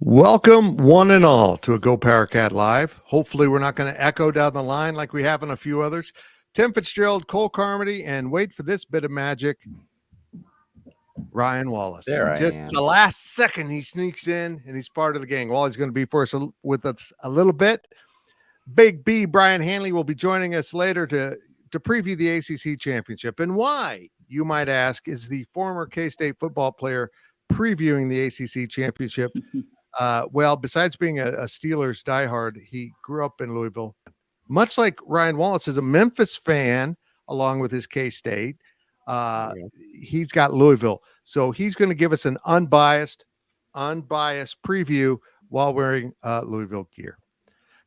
Welcome, one and all, to a GoPowercat Live. Hopefully, we're not going to echo down the line like we have in a few others. Tim Fitzgerald, Cole Carmody, and wait for this bit of magic, Ryan Wallace. There I Just am. the last second, he sneaks in, and he's part of the gang. Well, he's going to be with us a little bit. Big B, Brian Hanley, will be joining us later to preview the ACC championship. And why, you might ask, is the former K-State football player previewing the ACC championship? Well, besides being a Steelers diehard, he grew up in Louisville. Much like Ryan Wallace is a Memphis fan, along with his K-State. He's got Louisville. So he's going to give us an unbiased preview while wearing Louisville gear.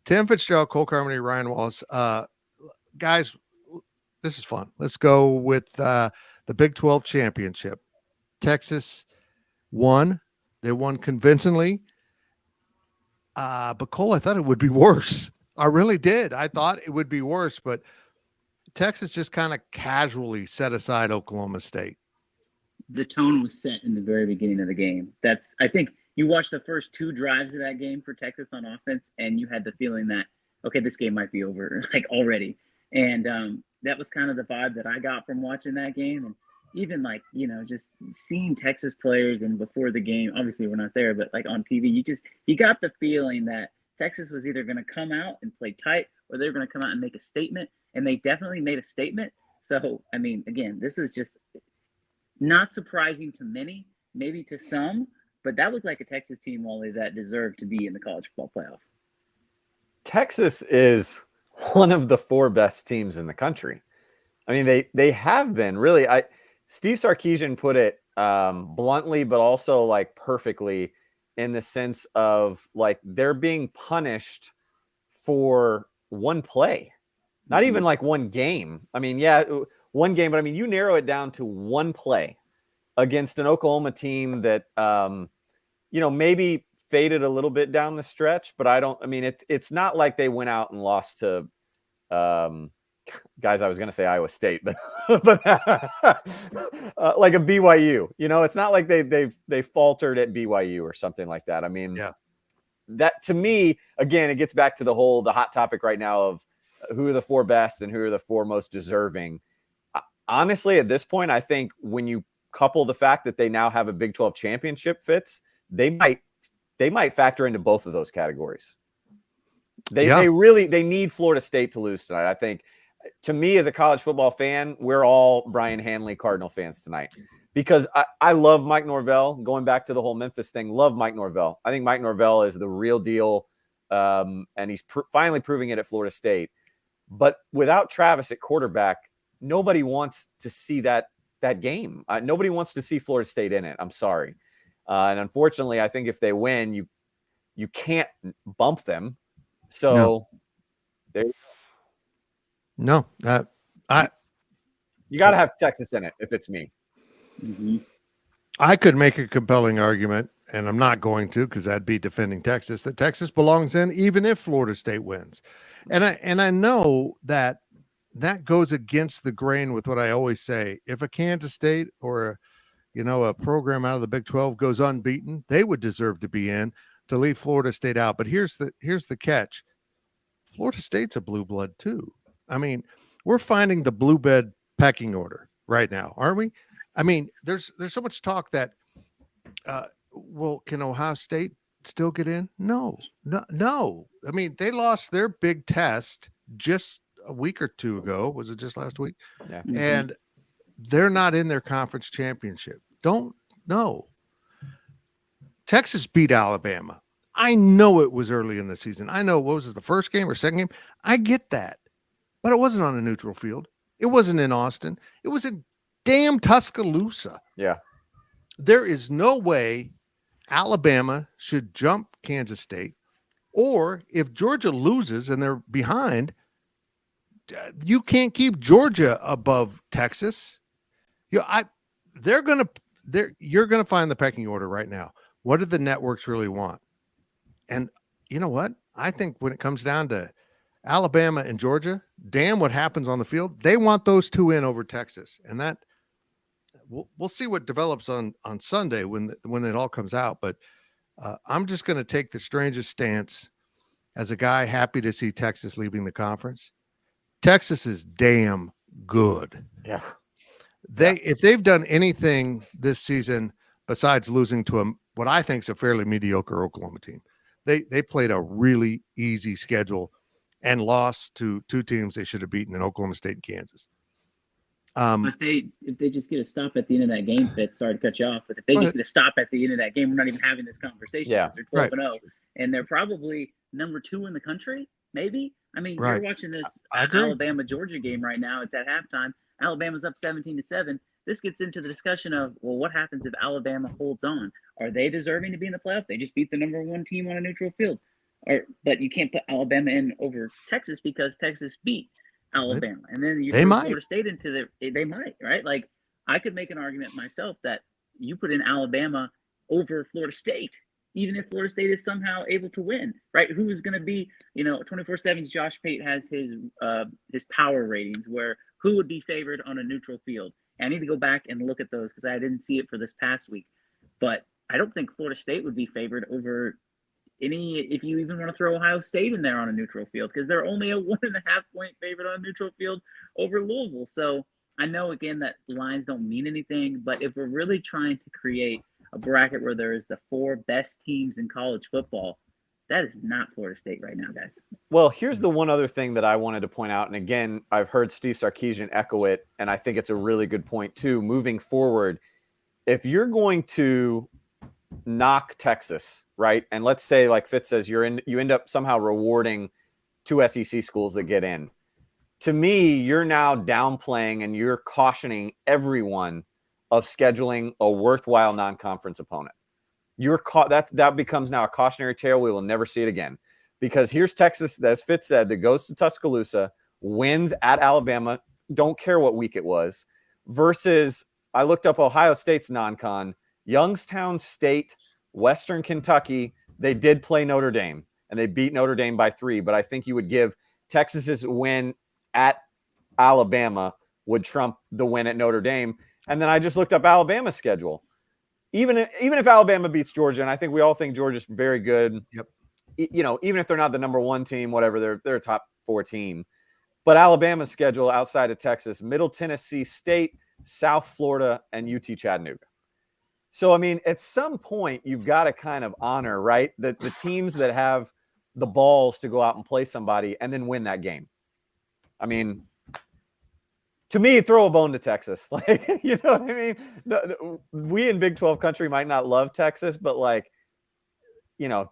Tim Fitzgerald, Cole Carmody, Ryan Wallace. Guys, this is fun. Let's go with the Big 12 championship. Texas won. They won convincingly. But Cole, I thought it would be worse. I really did. I thought it would be worse, but Texas just kind of casually set aside Oklahoma State. The tone was set in the very beginning of the game. I think you watched the first two drives of that game for Texas on offense, and you had the feeling that, okay, this game might be over, like, already. And that was kind of the vibe that I got from watching that game. And even, like, just seeing Texas players, and before the game, obviously we're not there, but like on TV, you got the feeling that Texas was either going to come out and play tight, or they were going to come out and make a statement. And they definitely made a statement. So, I mean, again, this is just not surprising to many, maybe to some, but that looked like a Texas team, Wally, that deserved to be in the college football playoff. Texas is one of the four best teams in the country. I mean, they have been really. Steve Sarkisian put it bluntly, but also like perfectly, in the sense of like they're being punished for one play, not even like one game. I mean, yeah, one game, but I mean, you narrow it down to one play against an Oklahoma team that, maybe faded a little bit down the stretch, but it's not like they went out and lost to, guys, I was going to say Iowa State, but like a BYU, it's not like they faltered at BYU or something like that. I mean, yeah, that to me, again, it gets back to the hot topic right now of who are the four best and who are the four most deserving. Honestly, at this point, I think when you couple the fact that they now have a Big 12 championship, they might factor into both of those categories. They need Florida State to lose tonight. I think, to me, as a college football fan, we're all Brian Hanley Cardinal fans tonight, because I love Mike Norvell. Going back to the whole Memphis thing, love Mike Norvell. I think Mike Norvell is the real deal, and he's finally proving it at Florida State. But without Travis at quarterback, nobody wants to see that game. Nobody wants to see Florida State in it. I'm sorry. And unfortunately, I think if they win, you can't bump them. So there. No, you got to have Texas in it if it's me. Mm-hmm. I could make a compelling argument, and I'm not going to, because I'd be defending Texas, that Texas belongs in even if Florida State wins. And I know that goes against the grain with what I always say. If a Kansas State or a program out of the Big 12 goes unbeaten, they would deserve to be in, to leave Florida State out. But here's the catch. Florida State's a blue blood too. I mean, we're finding the blue blood pecking order right now, aren't we? I mean, there's so much talk that, can Ohio State still get in? No. I mean, they lost their big test just a week or two ago. Was it just last week? Yeah. And they're not in their conference championship. Don't know. Texas beat Alabama. I know it was early in the season. I know, what was it, the first game or second game? I get that. But it wasn't on a neutral field. It wasn't in Austin. It was in damn Tuscaloosa. Yeah. There is no way Alabama should jump Kansas State, or if Georgia loses and they're behind, you can't keep Georgia above Texas. You're going to find the pecking order right now. What do the networks really want? And you know what? I think when it comes down to Alabama and Georgia, damn what happens on the field. They want those two in over Texas. And that we'll see what develops on Sunday when it all comes out. But I'm just going to take the strangest stance as a guy happy to see Texas leaving the conference. Texas is damn good. Yeah. If they've done anything this season besides losing to what I think is a fairly mediocre Oklahoma team, they played a really easy schedule and lost to two teams they should have beaten in Oklahoma State and Kansas. But if they just get a stop at the end of that game, Fitz, sorry to cut you off, but if they just get a stop at the end of that game, we're not even having this conversation. Yeah. They're 12-0, and they're probably number 2 in the country, maybe. I mean, you're watching this Alabama-Georgia game right now. It's at halftime. Alabama's up 17-7. This gets into the discussion of, well, what happens if Alabama holds on? Are they deserving to be in the playoff? They just beat the number 1 team on a neutral field. But you can't put Alabama in over Texas because Texas beat Alabama, and then you throw Florida State into they might, right? Like, I could make an argument myself that you put in Alabama over Florida State, even if Florida State is somehow able to win, right? Who is going to be, 24/7's Josh Pate has his power ratings where who would be favored on a neutral field. And I need to go back and look at those because I didn't see it for this past week, but I don't think Florida State would be favored over if you even want to throw Ohio State in there on a neutral field, because they're only a 1.5 point favorite on a neutral field over Louisville. So I know, again, that lines don't mean anything, but if we're really trying to create a bracket where there is the 4 best teams in college football, that is not Florida State right now, guys. Well, here's the one other thing that I wanted to point out. And again, I've heard Steve Sarkisian echo it, and I think it's a really good point too. Moving forward, if you're going to knock Texas, right? And let's say, like Fitz says, you end up somehow rewarding 2 SEC schools that get in. To me, you're now downplaying and you're cautioning everyone of scheduling a worthwhile non-conference opponent. That becomes now a cautionary tale. We will never see it again, because here's Texas, as Fitz said, that goes to Tuscaloosa, wins at Alabama, don't care what week it was, versus I looked up Ohio State's non-con, Youngstown State, Western Kentucky. They did play Notre Dame, and they beat Notre Dame by 3. But I think you would give Texas's win at Alabama would trump the win at Notre Dame. And then I just looked up Alabama's schedule. Even if Alabama beats Georgia, and I think we all think Georgia's very good. Yep. Even if they're not the number 1 team, whatever, they're a top 4 team. But Alabama's schedule outside of Texas: Middle Tennessee State, South Florida, and UT Chattanooga. So, I mean, at some point, you've got to kind of honor, right, the teams that have the balls to go out and play somebody and then win that game. I mean, to me, throw a bone to Texas. Like, you know what I mean? We in Big 12 country might not love Texas, but, like,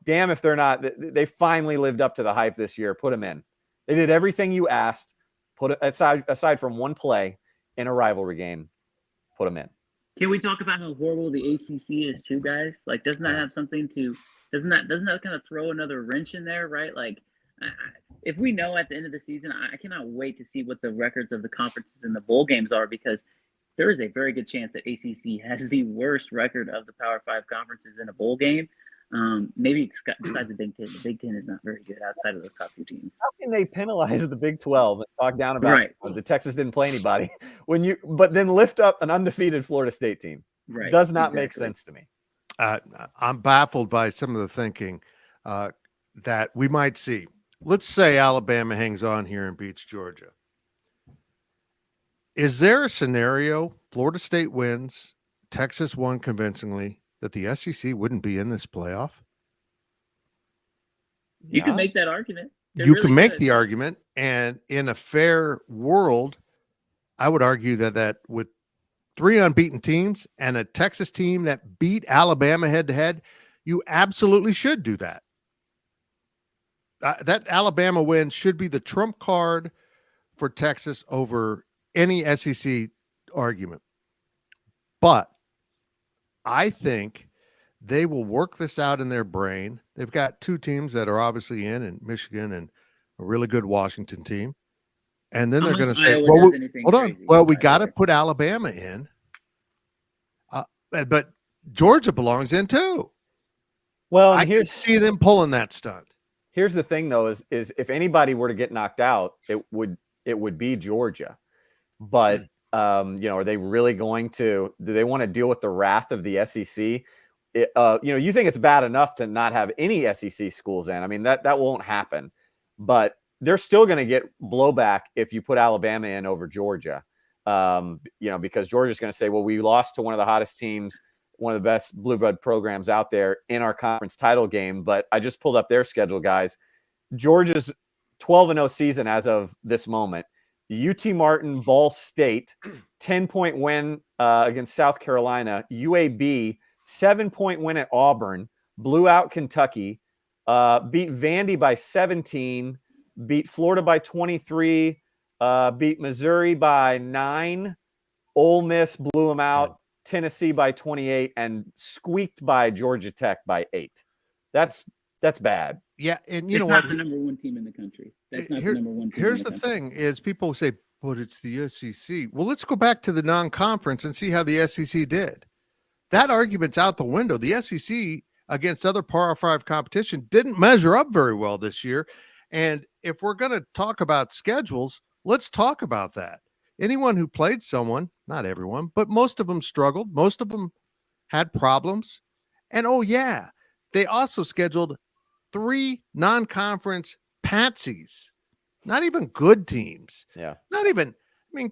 damn if they're not. They finally lived up to the hype this year. Put them in. They did everything you asked. Put it aside from one play in a rivalry game. Put them in. Can we talk about how horrible the ACC is too, guys? Like, doesn't that have something to? Doesn't that kind of throw another wrench in there, right? Like, if we know at the end of the season, I cannot wait to see what the records of the conferences and the bowl games are, because there is a very good chance that ACC has the worst record of the Power 5 conferences in a bowl game. Maybe besides the Big Ten. The Big Ten is not very good outside of those top 2 teams. How can they penalize the Big 12 and talk down about the Texas didn't play anybody but then lift up an undefeated Florida State team? Right. Does not make sense to me. I'm baffled by some of the thinking that we might see. Let's say Alabama hangs on here and beats Georgia. Is there a scenario Florida State wins, Texas won convincingly, that the SEC wouldn't be in this playoff? You can make that argument. You can make the argument, and in a fair world, I would argue that with 3 unbeaten teams and a Texas team that beat Alabama head-to-head, you absolutely should do that. That Alabama win should be the trump card for Texas over any SEC argument. But I think they will work this out in their brain. They've got 2 teams that are obviously in Michigan and a really good Washington team. And then they're going to say, well, hold on. Well, we got to put Alabama in. But Georgia belongs in too. Well, I can see them pulling that stunt. Here's the thing, though, is if anybody were to get knocked out, it would be Georgia. But, are they really going to – do they want to deal with the wrath of the SEC? you think it's bad enough to not have any SEC schools in. I mean, that won't happen, but they're still going to get blowback if you put Alabama in over Georgia. Because Georgia's going to say, well, we lost to one of the hottest teams, one of the best blue blood programs out there in our conference title game. But I just pulled up their schedule, guys. Georgia's 12-0 season as of this moment. UT Martin, Ball State, 10-point win against South Carolina. UAB, 7-point win at Auburn. Blew out Kentucky. Beat Vandy by 17. Beat Florida by 23. Beat Missouri by 9. Ole Miss blew them out. Yeah. Tennessee by 28, and squeaked by Georgia Tech by 8. That's bad. Yeah, and it's not the number one team in the country. That's not the number one team. Here's the thing: is people say, "But it's the SEC." Well, let's go back to the non-conference and see how the SEC did. That argument's out the window. The SEC against other Power 5 competition didn't measure up very well this year. And if we're going to talk about schedules, let's talk about that. Anyone who played someone, not everyone, but most of them struggled. Most of them had problems. And they also scheduled 3 non-conference patsies, not even good teams. Yeah. Not even,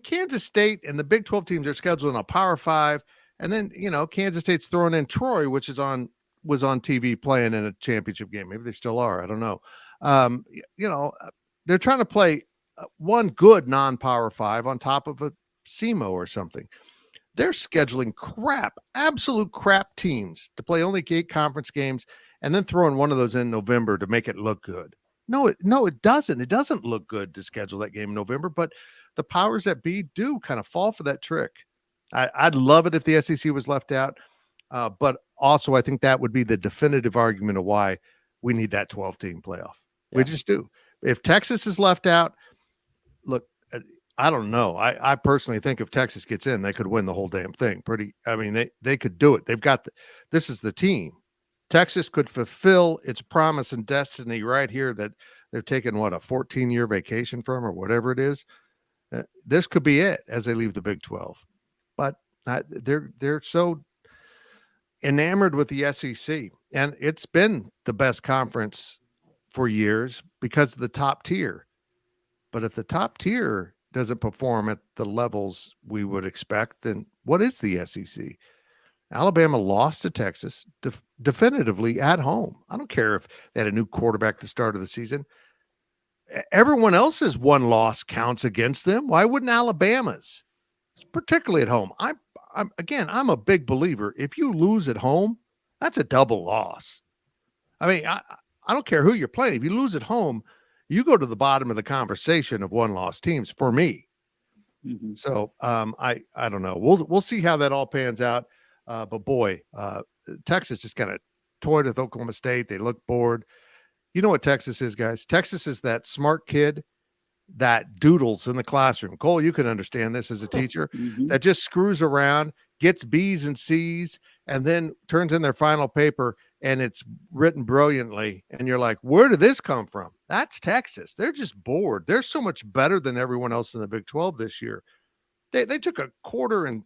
Kansas State and the Big 12 teams are scheduled in a Power 5. And then, Kansas State's throwing in Troy, which was on TV playing in a championship game. Maybe they still are. I don't know. They're trying to play one good non-Power 5 on top of a SEMO or something. They're scheduling absolute crap teams to play only 8 conference games and then throwing one of those in November to make it look good. No, it doesn't. It doesn't look good to schedule that game in November, but the powers that be do kind of fall for that trick. I'd love it if the SEC was left out, but also I think that would be the definitive argument of why we need that 12-team playoff. Yeah. We just do. If Texas is left out, look, I don't know. I personally think if Texas gets in, they could win the whole damn thing. They could do it. They've got this is the team. Texas could fulfill its promise and destiny right here that they're taking a 14-year vacation from or whatever it is. This could be it as they leave the Big 12. But they're so enamored with the SEC, and it's been the best conference for years because of the top tier. But if the top tier doesn't perform at the levels we would expect, then what is the SEC? Alabama lost to Texas definitively at home. I don't care if they had a new quarterback at the start of the season. Everyone else's one loss counts against them. Why wouldn't Alabama's? Particularly at home. I'm a big believer. If you lose at home, that's a double loss. I don't care who you're playing. If you lose at home, you go to the bottom of the conversation of one-loss teams for me. Mm-hmm. So I don't know. We'll see how that all pans out. But boy, Texas just kind of toyed with Oklahoma State. They look bored. You know what Texas is, guys? Texas is that smart kid that doodles in the classroom. Cole, you can understand this as a teacher, mm-hmm. that just screws around, gets B's and C's, and then turns in their final paper and it's written brilliantly. And you're like, where did this come from? That's Texas. They're just bored. They're so much better than everyone else in the Big 12 this year. They took a quarter and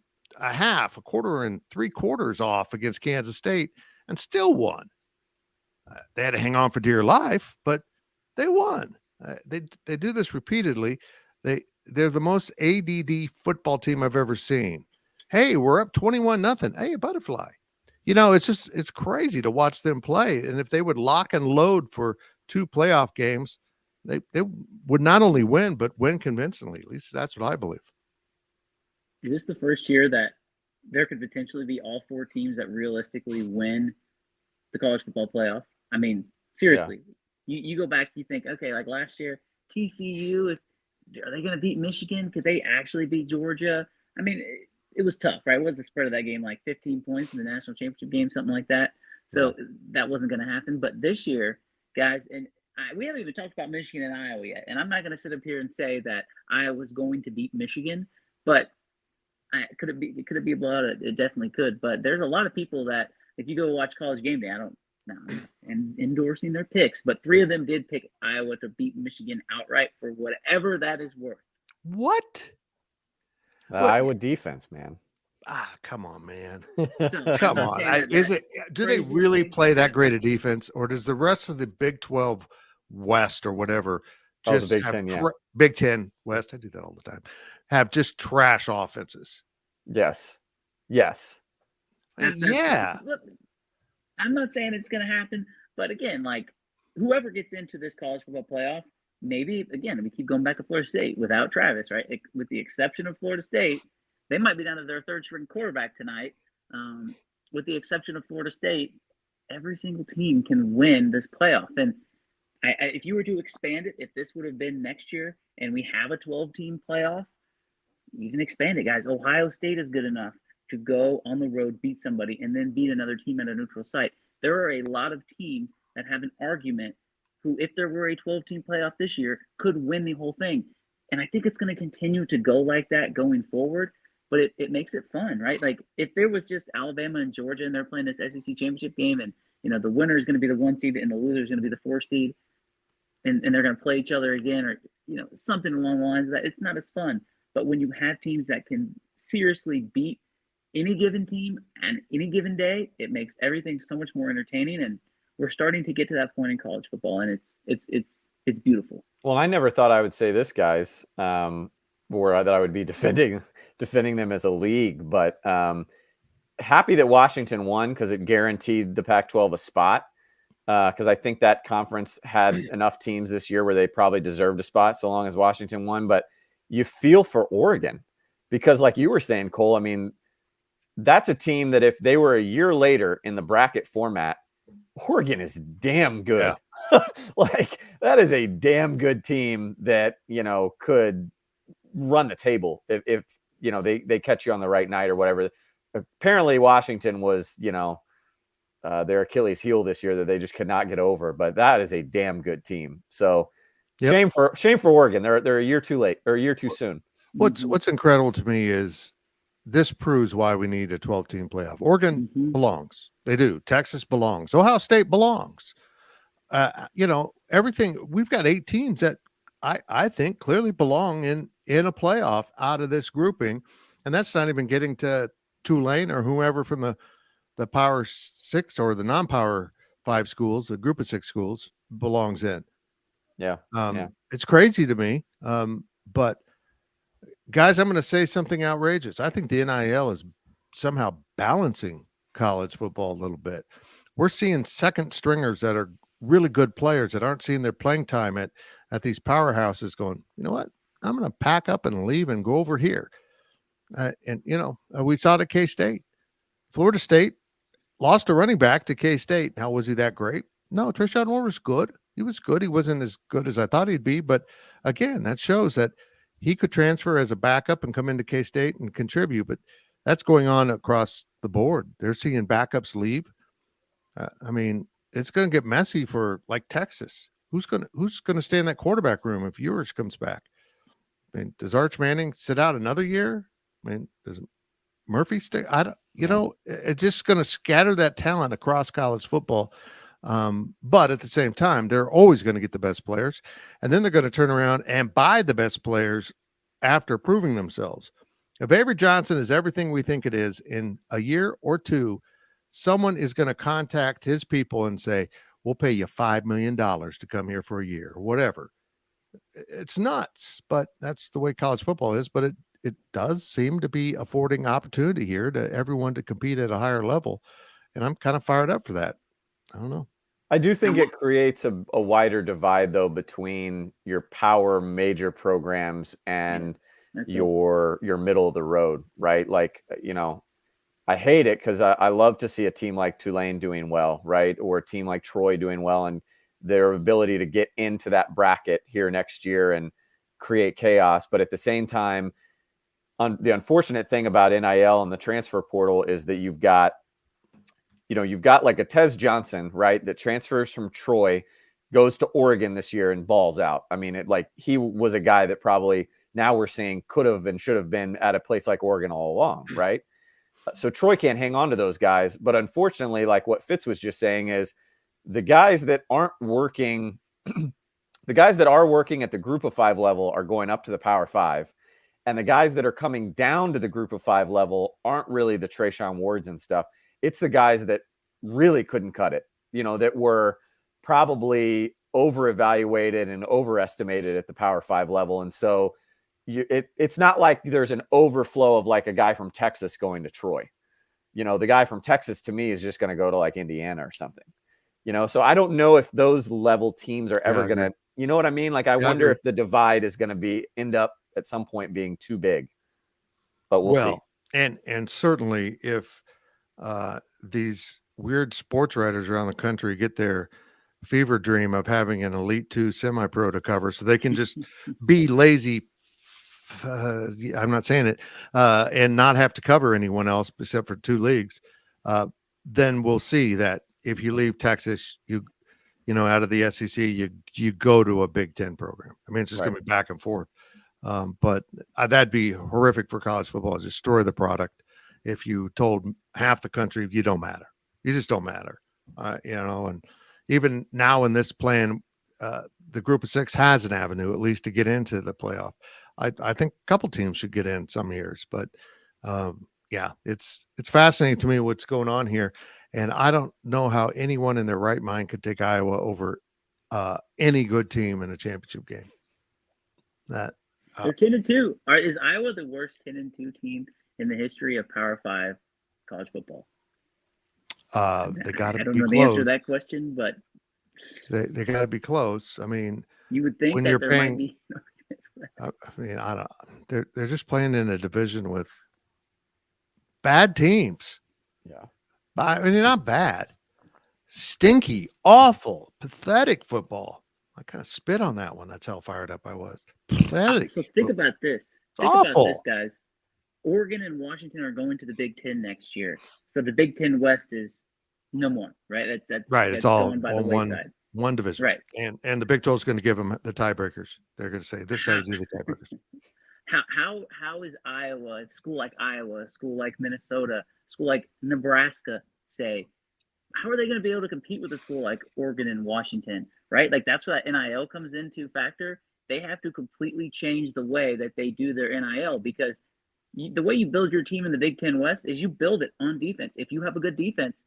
three quarters off against Kansas State and still won. They had to hang on for dear life, but they won. They do this repeatedly. They're the most ADD football team I've ever seen. Hey, we're up 21-0. Hey, a butterfly. It's crazy to watch them play. And if they would lock and load for 2 playoff games, they would not only win, but win convincingly. At least that's what I believe. Is this the first year that there could potentially be all 4 teams that realistically win the college football playoff? I mean, seriously. Yeah. You go back, you think, okay, like last year, TCU, are they going to beat Michigan? Could they actually beat Georgia? I mean, it was tough, right? What was the spread of that game? Like 15 points in the national championship game, something like that. So that wasn't going to happen. But this year, guys, and we haven't even talked about Michigan and Iowa yet. And I'm not going to sit up here and say that Iowa's going to beat Michigan, but could it be a blowout? It definitely could. But there's a lot of people that if you go watch College Game Day, and endorsing their picks, but 3 of them did pick Iowa to beat Michigan outright for whatever that is worth. What? Iowa defense, man. come on, man. So, I'm Come not on. saying that Do they crazy really things play like that great a defense, or does the rest of the Big 12 West or whatever Oh, the just Big have 10, yeah. Big 10 West? I do that all the time. Have just trash offenses. Yes. That's Yeah. look, I'm not saying it's going to happen, but again, like whoever gets into this college football playoff, maybe again, we keep going back to Florida State without Travis, right? With the exception of Florida State, they might be down to their third string quarterback tonight. With the exception of Florida State, every single team can win this playoff. And if you were to expand it, if this would have been next year and we have a 12-team playoff, you can expand it, guys. Ohio State is good enough to go on the road, beat somebody, and then beat another team at a neutral site. There are a lot of teams that have an argument who, if there were a 12-team playoff this year, could win the whole thing. And I think it's going to continue to go like that going forward, but it makes it fun, right? Like if there was just Alabama and Georgia and they're playing this SEC championship game and, the winner is going to be the 1 seed and the loser is going to be the 4 seed and they're going to play each other again or, something along the lines of that, it's not as fun. But when you have teams that can seriously beat any given team and any given day, it makes everything so much more entertaining. And we're starting to get to that point in college football, and it's beautiful. Well, I never thought I would say this, guys, or that I would be defending them as a league, but happy that Washington won because it guaranteed the Pac-12 a spot. Because I think that conference had enough teams this year where they probably deserved a spot so long as Washington won. But you feel for Oregon because, like you were saying, Cole, I mean, that's a team that if they were a year later in the bracket format, Oregon is damn good. Yeah. Like that is a damn good team that, could run the table if they catch you on the right night or whatever. Apparently Washington was, their Achilles heel this year that they just could not get over, but that is a damn good team. So shame for Oregon. They're a year too late or a year too soon. What's incredible to me is this proves why we need a 12-team playoff. Oregon belongs. They do. Texas belongs. Ohio State belongs. Everything. We've got 8 teams that I think clearly belong in a playoff out of this grouping. And that's not even getting to Tulane or whoever from the Power 6 or the non-Power 5 schools, the group of 6 schools belongs in. Yeah. It's crazy to me. But guys, I'm going to say something outrageous. I think the NIL is somehow balancing college football a little bit. We're seeing second stringers that are really good players that aren't seeing their playing time at these powerhouses going, you know what? I'm going to pack up and leave and go over here. We saw it at K-State. Florida State lost a running back to K-State. Now, was he that great? No, Treshaun Moore was good. He was good. He wasn't as good as I thought he'd be. But again, that shows that he could transfer as a backup and come into K-State and contribute. But that's going on across the board. They're seeing backups leave. It's going to get messy for like Texas. Who's going to stay in that quarterback room if Ewers comes back? Does Arch Manning sit out another year? Does Murphy stay? It's just going to scatter that talent across college football. But at the same time, they're always going to get the best players, and then they're going to turn around and buy the best players after proving themselves. If Avery Johnson is everything we think it is, in a year or two, someone is going to contact his people and say, we'll pay you $5 million to come here for a year or whatever. It's nuts, but that's the way college football is. But it does seem to be affording opportunity here to everyone to compete at a higher level. And I'm kind of fired up for that. I don't know. I do think it creates a wider divide, though, between your power major programs and your middle of the road, right? Like, I hate it because I love to see a team like Tulane doing well, right? Or a team like Troy doing well, and their ability to get into that bracket here next year and create chaos. But at the same time, the unfortunate thing about NIL and the transfer portal is that you've got like a Tez Johnson, right, that transfers from Troy, goes to Oregon this year and balls out. He was a guy that probably now we're seeing could have and should have been at a place like Oregon all along, right? So Troy can't hang on to those guys. But unfortunately, like what Fitz was just saying, is the guys that aren't working, the guys that are working at the group of 5 level are going up to the Power 5. And the guys that are coming down to the group of 5 level aren't really the Trayshawn Wards and stuff. It's the guys that really couldn't cut it, that were probably over-evaluated and overestimated at the Power 5 level. And so it's not like there's an overflow of like a guy from Texas going to Troy. The guy from Texas to me is just going to go to like Indiana or something. So I don't know if those level teams are ever going to, you know what I mean? Like I wonder if the divide is going to end up at some point being too big, but we'll see. And certainly if these weird sports writers around the country get their fever dream of having an Elite 2 semi-pro to cover so they can just be lazy, I'm not saying it, and not have to cover anyone else except for 2 leagues, then we'll see that if you leave Texas, out of the SEC, you go to a Big Ten program. I mean, it's just going to be back and forth. But that'd be horrific for college football. Destroy the product. If you told half the country you don't matter, you just don't matter. And even now in this plan, the group of 6 has an avenue at least to get into the playoff. I think a couple teams should get in some years, but it's fascinating to me what's going on here. And I don't know how anyone in their right mind could take Iowa over any good team in a championship game. They're 10-2. Is Iowa the worst 10-2 team in the history of Power 5 college football? They got to be close. I don't know the answer to that question, but they got to be close. I mean, you would think that there might be. I mean, I don't. They're just playing in a division with bad teams. Yeah. I mean, not bad, stinky, awful, pathetic football. I kind of spit on that one. That's how fired up I was. Pathetic. So think about this. It's awful. About this, guys. Oregon and Washington are going to the Big Ten next year. So the Big Ten West is no more, right? That's right. That's it's all by the wayside. One division. Right. And the Big 12 is going to give them the tiebreakers. They're going to say this side do the tiebreakers. How is Iowa, a school like Iowa, a school like Minnesota, a school like Nebraska, say, how are they going to be able to compete with a school like Oregon and Washington, right? Like that's where that NIL comes into factor. They have to completely change the way that they do their NIL because the way you build your team in the Big Ten West is you build it on defense. If you have a good defense,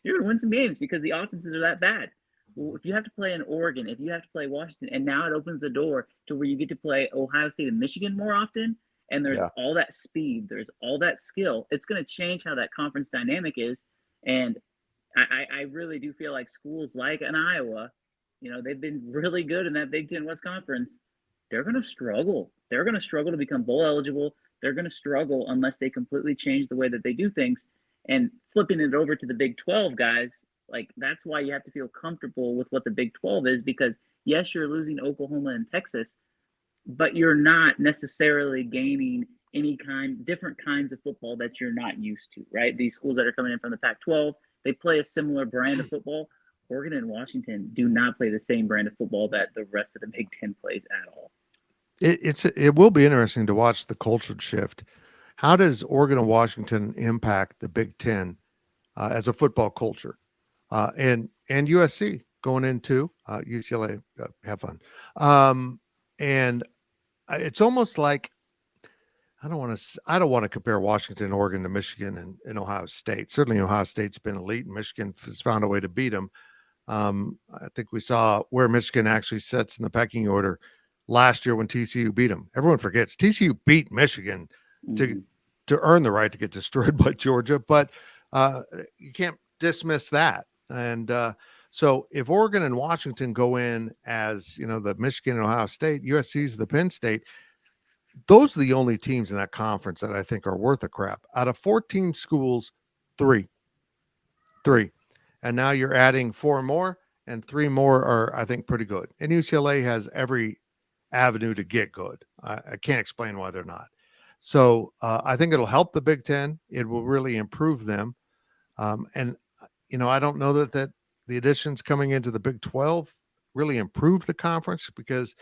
you're going to win some games because the offenses are that bad. Well, if you have to play in Oregon, if you have to play Washington, and now it opens the door to where you get to play Ohio State and Michigan more often, and there's all that speed, there's all that skill, it's going to change how that conference dynamic is. And I really do feel like schools like an Iowa, they've been really good in that Big Ten West Conference. They're going to struggle. They're going to struggle to become bowl eligible. They're going to struggle unless they completely change the way that they do things. And flipping it over to the Big 12 guys, like that's why you have to feel comfortable with what the Big 12 is, because yes, you're losing Oklahoma and Texas, but you're not necessarily gaining different kinds of football that you're not used to, right? These schools that are coming in from the Pac-12, they play a similar brand of football. Oregon and Washington do not play the same brand of football that the rest of the Big Ten plays at all. It will be interesting to watch the culture shift. How does Oregon and Washington impact the Big Ten as a football culture? And USC going into UCLA, have fun. And it's almost like I don't want to compare Washington, Oregon to Michigan and Ohio State. Certainly, Ohio State's been elite, and Michigan has found a way to beat them. I think we saw where Michigan actually sits in the pecking order last year when TCU beat them. Everyone forgets TCU beat Michigan to earn the right to get destroyed by Georgia, but you can't dismiss that. And so if Oregon and Washington go in as, the Michigan and Ohio State, USC's the Penn State, those are the only teams in that conference that I think are worth a crap. Out of 14 schools, three. And now you're adding 4 more, and 3 more are, I think, pretty good. And UCLA has every avenue to get good. I can't explain why they're not. So I think it'll help the Big Ten. It will really improve them. And I don't know that the additions coming into the Big 12 really improve the conference because,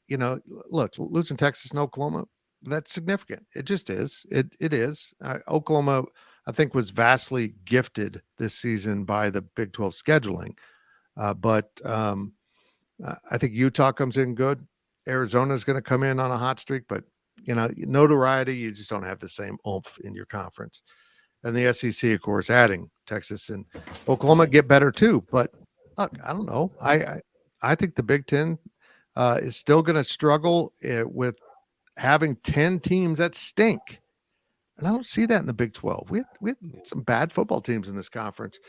look, losing Texas and Oklahoma, that's significant. It just is. It is. Oklahoma, I think, was vastly gifted this season by the Big 12 scheduling. But I think Utah comes in good. Arizona is going to come in on a hot streak, but notoriety. You just don't have the same oomph in your conference. And the SEC, of course, adding Texas and Oklahoma get better too. But look, I don't know. I think the Big Ten is still going to struggle with having 10 teams that stink. And I don't see that in the Big 12. We had some bad football teams in this conference,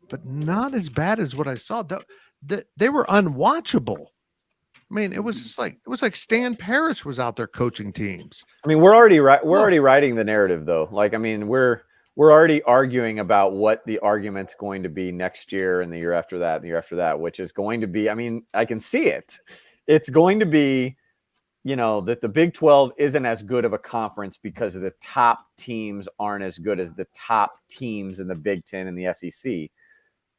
but not as bad as what I saw. They were unwatchable. I mean, it was like Stan Parrish was out there coaching teams. I mean, we're already writing the narrative though. Like, I mean, we're already arguing about what the argument's going to be next year and the year after that, and the year after that, which is going to be, I mean, I can see it. It's going to be, that the Big 12 isn't as good of a conference because of the top teams aren't as good as the top teams in the Big 10 and the SEC.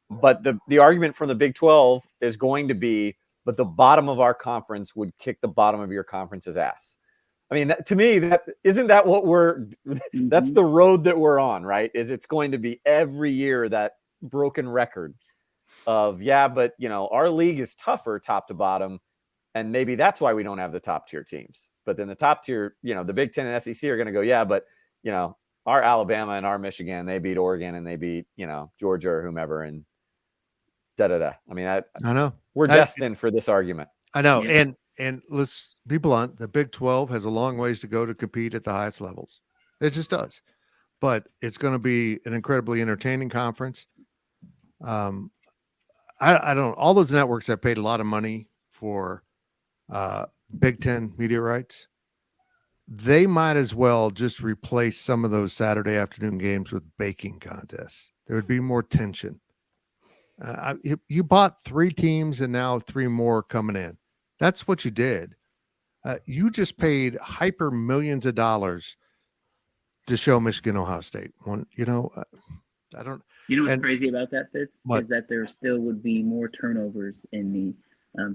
But the argument from the Big 12 is going to be, but the bottom of our conference would kick the bottom of your conference's ass. I mean, to me, isn't that what that's the road that we're on, right? It's going to be every year that broken record of, but our league is tougher top to bottom. And maybe that's why we don't have the top tier teams. But then the top tier, the Big 10 and SEC are going to go, but our Alabama and our Michigan, they beat Oregon and they beat, Georgia or whomever, and I mean, I know we're destined for this argument. I know. Yeah. And let's be blunt. The Big 12 has a long ways to go to compete at the highest levels. It just does. But it's going to be an incredibly entertaining conference. I don't, all those networks have paid a lot of money for Big 10 media rights. They might as well just replace some of those Saturday afternoon games with baking contests. There would be more tension. You bought 3 teams and now 3 more coming in. That's what you did. You just paid hyper millions of dollars to show Michigan, Ohio State. I don't. What's crazy about that, Fitz? Is that there still would be more turnovers in the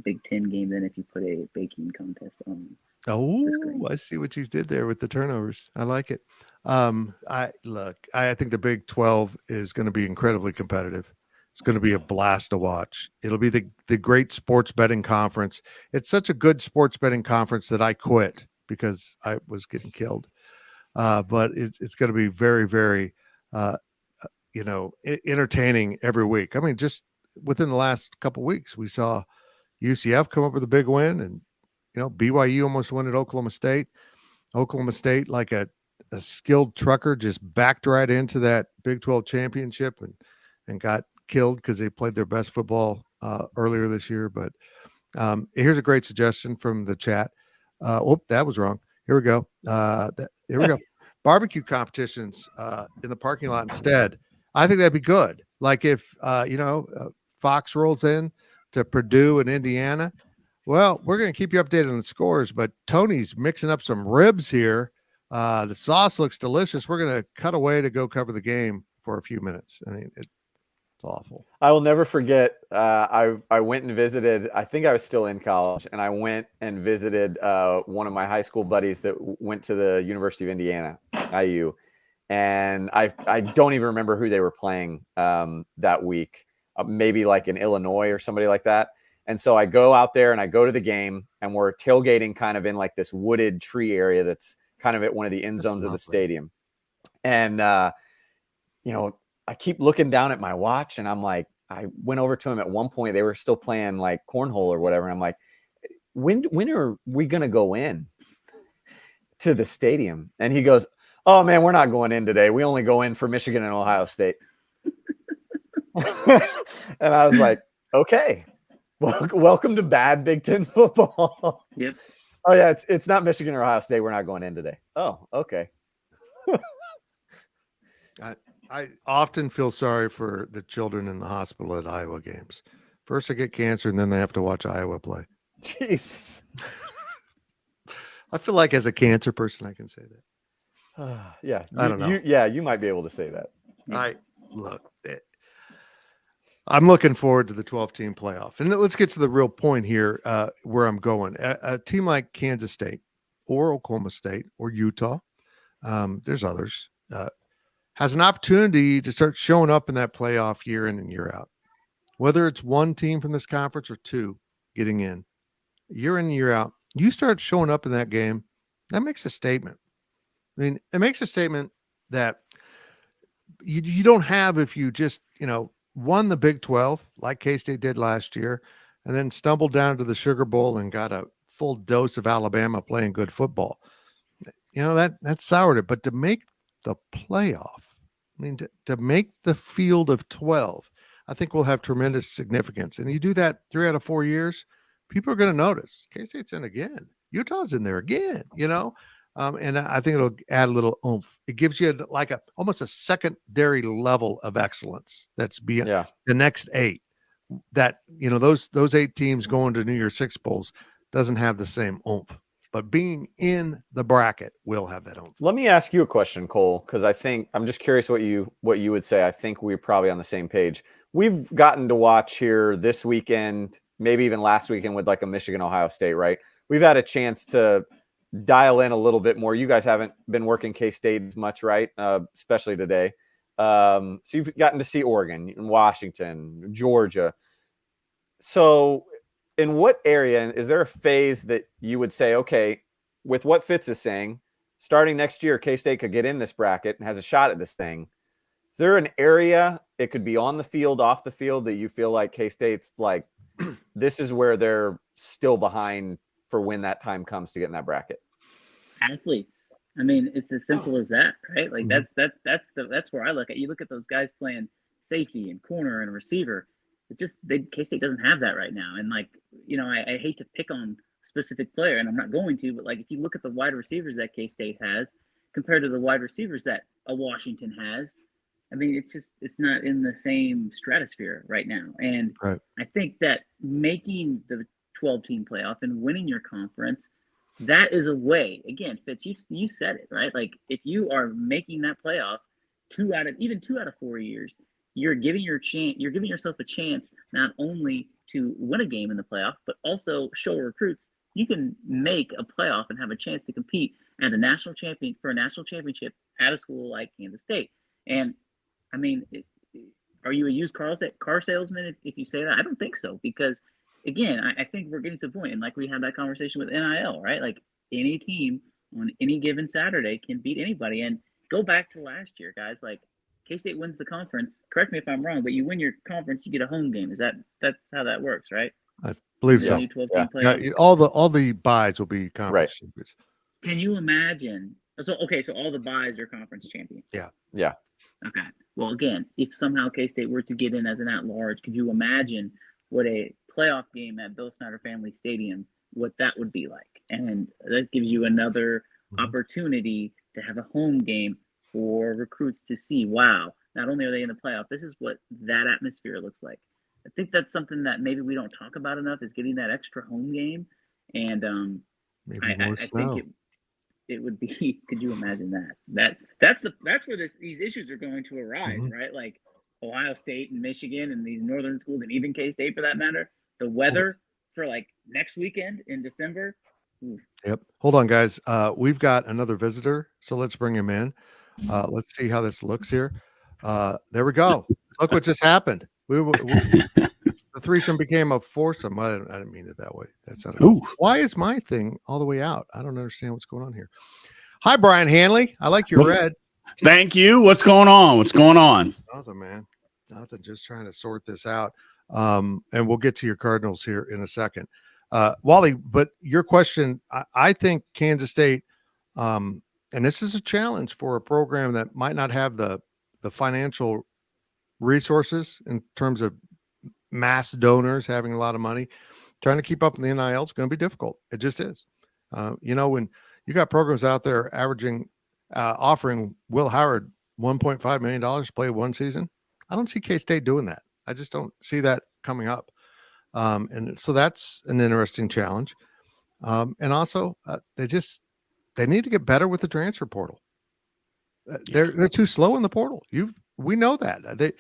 Big 10 game than if you put a baking contest on. I see what you did there with the turnovers. I like it. I think the Big 12 is going to be incredibly competitive. It's going to be a blast to watch. It'll be the great sports betting conference. It's such a good sports betting conference that I quit because I was getting killed. But it's going to be very, very, entertaining every week. I mean, just within the last couple of weeks, we saw UCF come up with a big win, and BYU almost won at Oklahoma State. Oklahoma State, like a skilled trucker, just backed right into that Big 12 championship and got killed because they played their best football earlier this year. But here's a great suggestion from the chat. That was wrong. Here we go. Here we go. Barbecue competitions in the parking lot instead. I think that'd be good. Like if Fox rolls in to Purdue and Indiana. Well, we're going to keep you updated on the scores, but Tony's mixing up some ribs here. The sauce looks delicious. We're going to cut away to go cover the game for a few minutes. I mean, it's awful. I will never forget. I went and visited, I think I was still in college, and I went and visited one of my high school buddies that went to the University of Indiana, IU. And I don't even remember who they were playing that week. Maybe like in Illinois or somebody like that. And so I go out there and I go to the game, and we're tailgating kind of in like this wooded tree area that's kind of at one of the end zones of the stadium. And, I keep looking down at my watch, and I'm like, I went over to him at one point. They were still playing like cornhole or whatever. And I'm like, when are we going to go in to the stadium? And he goes, oh man, we're not going in today. We only go in for Michigan and Ohio State. And I was like, okay, welcome to bad Big Ten football. Yep. Oh yeah, it's not Michigan or Ohio State. We're not going in today. Oh, okay. I often feel sorry for the children in the hospital at Iowa games. First they get cancer, and then they have to watch Iowa play. Jesus. I feel like as a cancer person, I can say that. Yeah. I don't know. You might be able to say that. I'm looking forward to the 12-team playoff. And let's get to the real point here where I'm going. A team like Kansas State or Oklahoma State or Utah, there's others, has an opportunity to start showing up in that playoff year in and year out. Whether it's one team from this conference or two getting in, year out, you start showing up in that game, That makes a statement. I mean, it makes a statement that you don't have if you just, won the Big 12 like K-State did last year and then stumbled down to the Sugar Bowl and got a full dose of Alabama playing good football. That soured it. But to make the playoff, I mean, to make the field of 12, I think will have tremendous significance. And you do that 3 out of 4 years, people are going to notice. K-State's in again. Utah's in there again, and I think it'll add a little oomph. It gives you almost a secondary level of excellence that's beyond the next 8. That, those 8 teams going to New Year's Six Bowls doesn't have the same oomph. But being in the bracket will have that oomph. Let me ask you a question, Cole, because I'm just curious what you would say. I think we're probably on the same page. We've gotten to watch here this weekend, maybe even last weekend with like a Michigan, Ohio State, right? We've had a chance to dial in a little bit more. You guys haven't been working K-State as much, right? Especially today. So you've gotten to see Oregon, Washington, Georgia. So in what area is there a phase that you would say, okay, with what Fitz is saying, starting next year, K-State could get in this bracket and has a shot at this thing? Is there an area, it could be on the field, off the field, that you feel like K-State's like, this is where they're still behind for when that time comes to get in that bracket? Athletes. I mean, it's as simple as that, right? Like that's where I look at. You look at those guys playing safety and corner and receiver. K-State doesn't have that right now. And I hate to pick on a specific player, and I'm not going to, but like if you look at the wide receivers that K-State has compared to the wide receivers that a Washington has, I mean, it's not in the same stratosphere right now. And right. I think that making the 12-team playoff and winning your conference, that is a way. Again, Fitz, you said it, right? Like if you are making that playoff 2 out of 4 years, you're giving yourself a chance not only to win a game in the playoff, but also show recruits you can make a playoff and have a chance to compete at a national championship at a school like Kansas State. And I mean, are you a used car salesman if you say that? I don't think so, because again, I think we're getting to a point, and like we had that conversation with NIL, right? Like any team on any given Saturday can beat anybody. And go back to last year, guys. Like K-State wins the conference. Correct me if I'm wrong, but you win your conference, you get a home game. That's how that works, right? I believe so. Yeah, all the buys will be conference champions. Can you imagine? So all the buys are conference champion. Yeah. Okay. Well, again, if somehow K-State were to get in as an at-large, could you imagine what a playoff game at Bill Snyder Family Stadium, what that would be like? And that gives you another opportunity to have a home game for recruits to see, wow, not only are they in the playoff, this is what that atmosphere looks like. I think that's something that maybe we don't talk about enough, is getting that extra home game. And I think it would be, could you imagine that? That's where these issues are going to arise, right? Like Ohio State and Michigan and these northern schools, and even K-State for that matter. The weather for like next weekend in December. Oof. Yep. Hold on, guys. We've got another visitor, so let's bring him in. Let's see how this looks here. There we go. Look what just happened. The threesome became a foursome. I didn't mean it that way. That's not. Why is my thing all the way out? I don't understand what's going on here. Hi, Brian Hanley. I like your red. Thank you. What's going on? Nothing, man. Nothing. Just trying to sort this out. And we'll get to your Cardinals here in a second. Wally, but your question, I think Kansas State, and this is a challenge for a program that might not have the financial resources in terms of mass donors having a lot of money. Trying to keep up in the NIL is going to be difficult. It just is. When you got programs out there offering Will Howard $1.5 million to play one season, I don't see K-State doing that. I just don't see that coming up. And so that's an interesting challenge. And also they need to get better with the transfer portal. They're too slow in the portal. We know that.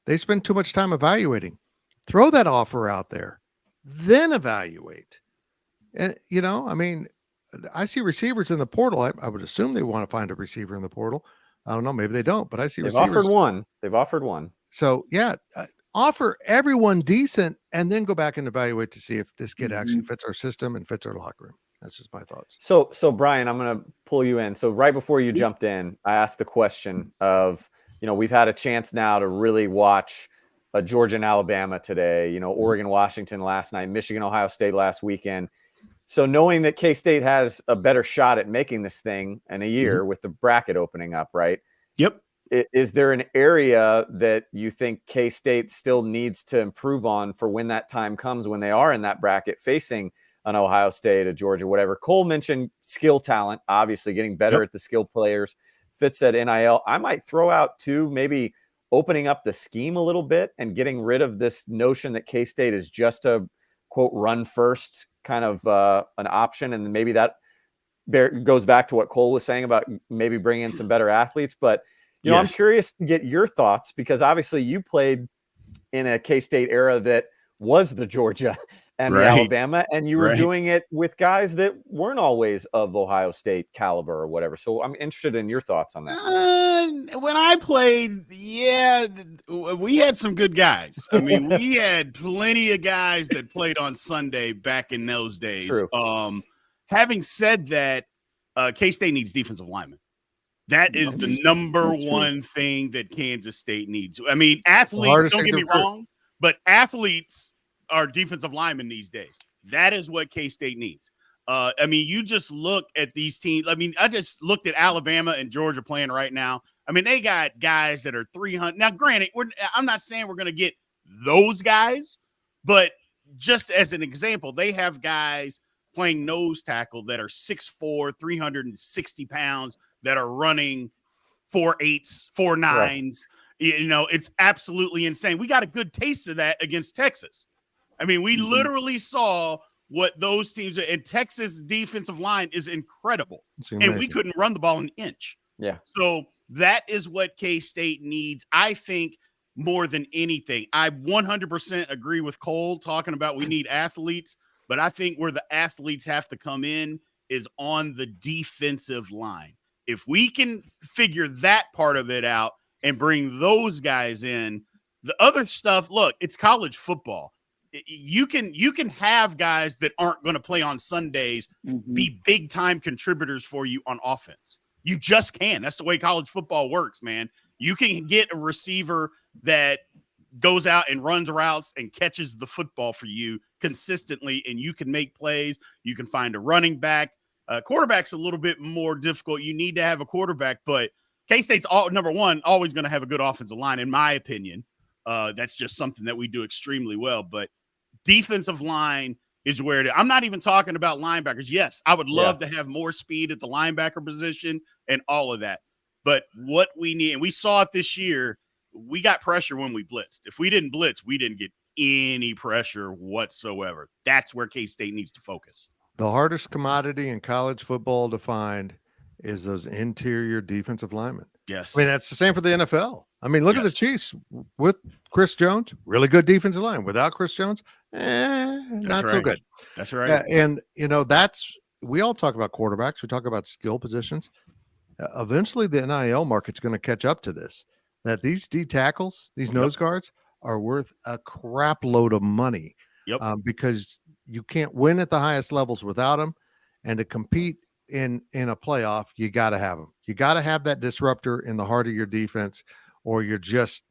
They spend too much time evaluating. Throw that offer out there, then evaluate. And I mean, I see receivers in the portal. I would assume they want to find a receiver in the portal. I don't know. Maybe they don't, but I see receivers. They've offered one. So yeah, offer everyone decent, and then go back and evaluate to see if this kid actually fits our system and fits our locker room. That's just my thoughts. So Brian, I'm going to pull you in. So right before you jumped in, I asked the question of, we've had a chance now to really watch Georgia and Alabama today, Oregon, Washington last night, Michigan, Ohio State last weekend. So knowing that K-State has a better shot at making this thing in a year with the bracket opening up, right? Yep. Is there an area that you think K-State still needs to improve on for when that time comes, when they are in that bracket facing an Ohio State, a Georgia, whatever? Cole mentioned skill talent, obviously getting better at the skill players. Fitz said NIL. I might throw out too, maybe opening up the scheme a little bit and getting rid of this notion that K-State is just a, quote, run first kind of an option. And maybe that goes back to what Cole was saying about maybe bringing in some better athletes. But, I'm curious to get your thoughts, because obviously you played in a K-State era that was the Georgia and the Alabama, and you were doing it with guys that weren't always of Ohio State caliber or whatever. So I'm interested in your thoughts on that. When I played, we had some good guys. I mean, we had plenty of guys that played on Sunday back in those days. True. Having said that, K-State needs defensive linemen. That is the number one thing that Kansas State needs. I mean, athletes, don't get me wrong, but athletes are defensive linemen these days. That is what K-State needs. I mean, you just look at these teams. I mean, I just looked at Alabama and Georgia playing right now. I mean, they got guys that are 300. Now, granted, I'm not saying we're going to get those guys, but just as an example, they have guys playing nose tackle that are 6'4", 360 pounds, that are running 4.8s, 4.9s. It's absolutely insane. We got a good taste of that against Texas. I mean, we literally saw what those teams are, and Texas defensive line is incredible. And we couldn't run the ball an inch. Yeah. So that is what K-State needs, I think, more than anything. I 100% agree with Cole talking about we need athletes, but I think where the athletes have to come in is on the defensive line. If we can figure that part of it out and bring those guys in, the other stuff, look, it's college football. You can have guys that aren't going to play on Sundays be big time contributors for you on offense. You just can. That's the way college football works, man. You can get a receiver that goes out and runs routes and catches the football for you consistently, and you can make plays. You can find a running back. Quarterback's a little bit more difficult. You need to have a quarterback, but K-State's number one, always going to have a good offensive line, in my opinion. That's just something that we do extremely well. But defensive line is where it is. I'm not even talking about linebackers. Yes, I would love to have more speed at the linebacker position and all of that. But what we need, and we saw it this year, we got pressure when we blitzed. If we didn't blitz, we didn't get any pressure whatsoever. That's where K-State needs to focus. The hardest commodity in college football to find is those interior defensive linemen. Yes. I mean, that's the same for the NFL. I mean, look at the Chiefs with Chris Jones, really good defensive line. Without Chris Jones, not so good. That's right. And, we all talk about quarterbacks. We talk about skill positions. Eventually, the NIL market's going to catch up to this, that these D tackles, these nose guards are worth a crap load of money. Yep. Because you can't win at the highest levels without them, and to compete in a playoff, you got to have them. You got to have that disruptor in the heart of your defense, or you're just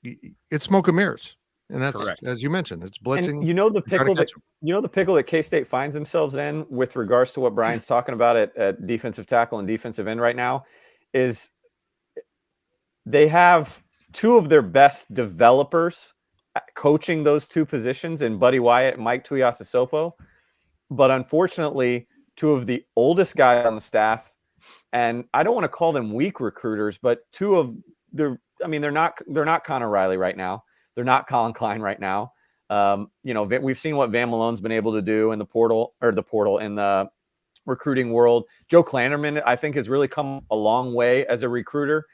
it's smoke and mirrors. And that's correct. As you mentioned, it's blitzing. And the pickle that K-State finds themselves in with regards to what Brian's talking about at defensive tackle and defensive end right now is they have two of their best developers coaching those two positions in Buddy Wyatt and Mike Tuiasosopo. But unfortunately, two of the oldest guys on the staff, and I don't want to call them weak recruiters, but they're not Connor Riley right now. They're not Colin Klein right now. We've seen what Van Malone's been able to do in the portal in the recruiting world. Joe Klanderman, I think, has really come a long way as a recruiter.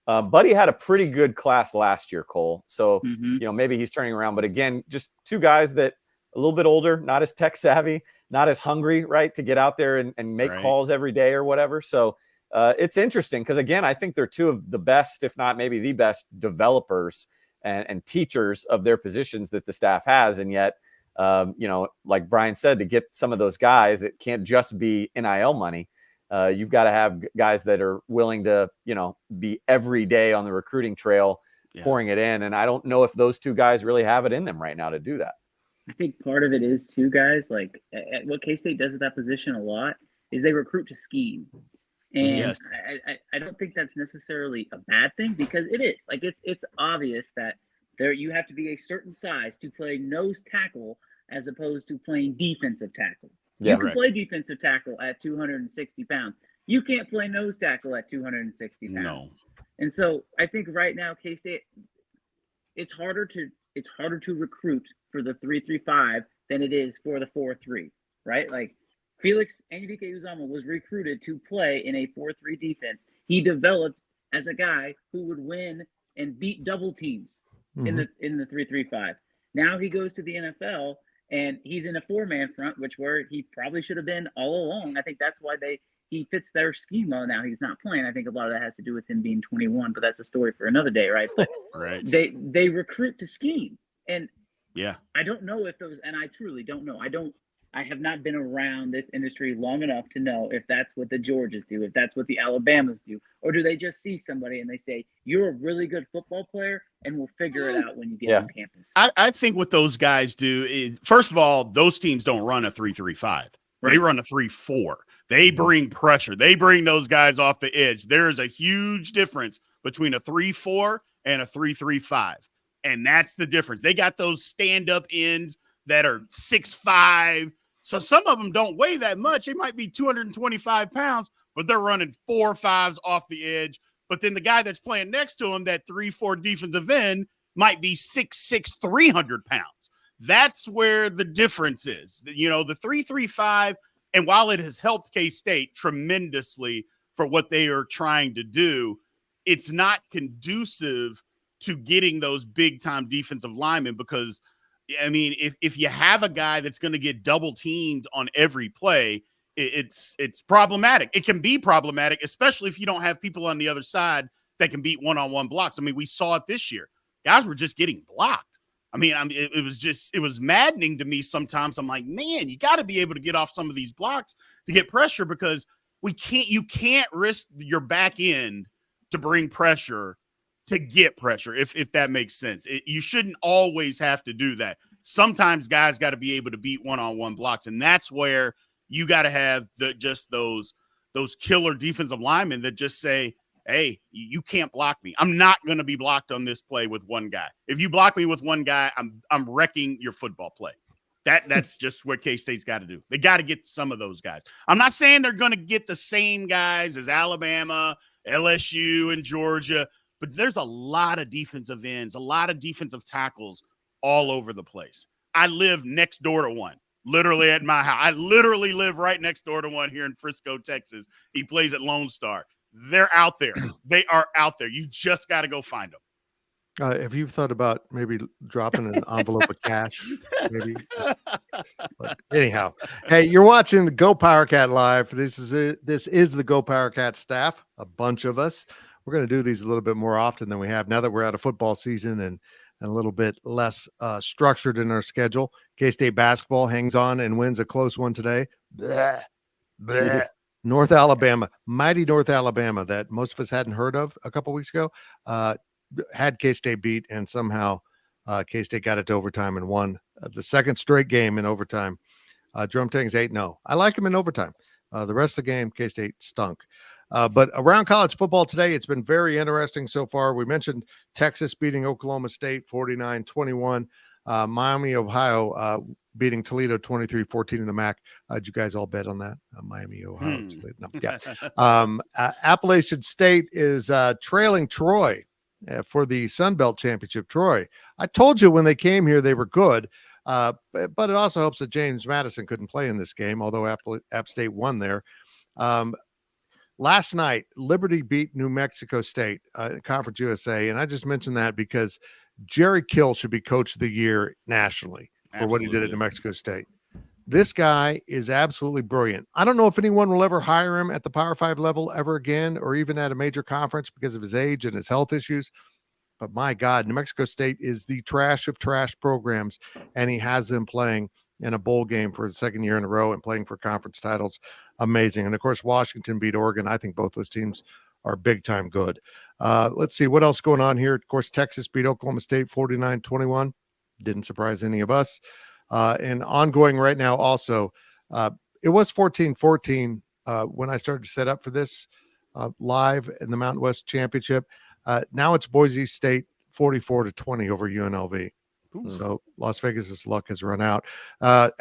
Buddy had a pretty good class last year, Cole. So, maybe he's turning around. But again, just two guys that a little bit older, not as tech savvy, not as hungry, right, to get out there and make calls every day or whatever. So it's interesting because, again, I think they're two of the best, if not maybe the best developers and teachers of their positions that the staff has. And yet Like Brian said, to get some of those guys, it can't just be NIL money. You've got to have guys that are willing to, be every day on the recruiting trail, pouring it in. And I don't know if those two guys really have it in them right now to do that. I think part of it is too, guys, like what K-State does at that position a lot is they recruit to scheme. And I don't think that's necessarily a bad thing, because it is. Like, it's obvious that you have to be a certain size to play nose tackle as opposed to playing defensive tackle. You can play defensive tackle at 260 pounds. You can't play nose tackle at 260 pounds. No. And so I think right now K-State, it's harder to recruit for the 3-3-5 than it is for the 4-3, right? Like, Felix Anyudike-Uzomah was recruited to play in a 4-3 defense. He developed as a guy who would win and beat double teams in the 3-3-5. Now he goes to the NFL and he's in a 4-man front, where he probably should have been all along. I think that's why he fits their scheme well. Now he's not playing. I think a lot of that has to do with him being 21, but that's a story for another day, right? But they recruit to scheme. And I don't know if those, and I truly don't know. I have not been around this industry long enough to know if that's what the Georgias do, if that's what the Alabamas do, or do they just see somebody and they say, you're a really good football player and we'll figure it out when you get on campus. I think what those guys do is, first of all, those teams don't run a 3-3-5. Right. They run a 3-4. They bring pressure. They bring those guys off the edge. There is a huge difference between a 3-4 and a 3-3-5. And that's the difference. They got those stand-up ends that are 6'5". So some of them don't weigh that much. They might be 225 pounds, but they're running 4-5s off the edge. But then the guy that's playing next to him, that 3-4 defensive end, might be 6'6", 300 pounds. That's where the difference is. The 3-3-5, and while it has helped K-State tremendously for what they are trying to do, it's not conducive to getting those big-time defensive linemen, because I mean, if you have a guy that's going to get double teamed on every play, it's problematic. It can be problematic, especially if you don't have people on the other side that can beat one-on-one blocks. I mean, we saw it this year. Guys were just getting blocked. I mean, it was maddening to me sometimes. I'm like, man, you got to be able to get off some of these blocks to get pressure, because you can't risk your back end to bring pressure to get pressure, if that makes sense. You shouldn't always have to do that. Sometimes guys got to be able to beat one-on-one blocks, and that's where you got to have those killer defensive linemen that just say, hey, you can't block me. I'm not going to be blocked on this play with one guy. If you block me with one guy, I'm wrecking your football play. That's just what K-State's got to do. They got to get some of those guys. I'm not saying they're going to get the same guys as Alabama, LSU, and Georgia, but there's a lot of defensive ends, a lot of defensive tackles all over the place. I live next door to one, literally at my house. I literally live right next door to one here in Frisco, Texas. He plays at Lone Star. They're out there. They are out there. You just got to go find them. Have you thought about maybe dropping an envelope of cash? Maybe. But anyhow, hey, you're watching the GoPowercat Live. This is the GoPowercat staff, a bunch of us. We're going to do these a little bit more often than we have now that we're out of football season and a little bit less structured in our schedule. K-State basketball hangs on and wins a close one today. Bleh, bleh. North Alabama, mighty North Alabama that most of us hadn't heard of a couple weeks ago, had K-State beat, and somehow K-State got it to overtime and won the second straight game in overtime. Jerome Tang's 8-0. I like him in overtime. The rest of the game, K-State stunk. But around college football today, it's been very interesting so far. We mentioned Texas beating Oklahoma State 49-21. Miami, Ohio beating Toledo 23-14 in the MAC. Did you guys all bet on that? Miami, Ohio. Toledo. No, yeah. Appalachian State is trailing Troy for the Sun Belt Championship. Troy, I told you when they came here they were good, but it also helps that James Madison couldn't play in this game, although App State won there. Last night, Liberty beat New Mexico State, Conference USA, and I just mentioned that because Jerry Kill should be Coach of the Year nationally for what he did at New Mexico State. This guy is absolutely brilliant. I don't know if anyone will ever hire him at the Power 5 level ever again, or even at a major conference because of his age and his health issues. but my God, New Mexico State is the trash of trash programs, and he has them playing in a bowl game for the second year in a row and playing for conference titles. Amazing. And of course, Washington beat Oregon. I think both those teams are big time good. Let's see what else going on here. Of course, Texas beat Oklahoma State 49-21. Didn't surprise any of us. And ongoing right now also, it was 14-14 when I started to set up for this live in the Mountain West Championship. Now it's Boise State 44-20 over UNLV. Ooh. So Las Vegas's luck has run out.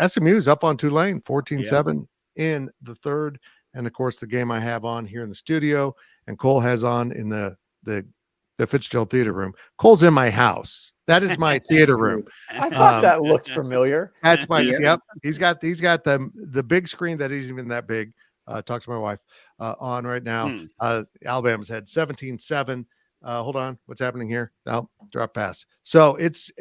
SMU's up on Tulane 14-7 in the third. And of course, the game I have on here in the studio and Cole has on in the Fitzgerald Theater Room. Cole's in my house. That is my theater room. I thought that looked familiar. That's my yep. He's got the big screen that isn't even that big. Talk to my wife on right now. Alabama's had 17-7. Hold on, what's happening here? Oh, drop pass. So it's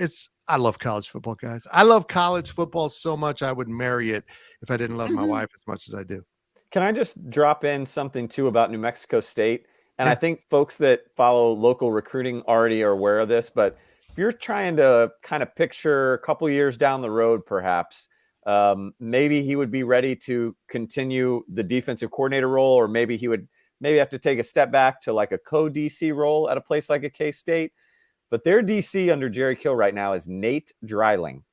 I love college football, guys. I love college football so much I would marry it if I didn't love my wife as much as I do. Can I just drop in something too about New Mexico State? And I think folks that follow local recruiting already are aware of this, but if you're trying to kind of picture a couple years down the road, perhaps, maybe he would be ready to continue the defensive coordinator role, or maybe he would have to take a step back to like a co-DC role at a place like a K-State. But their DC under Jerry Kill right now is Nate Dreiling.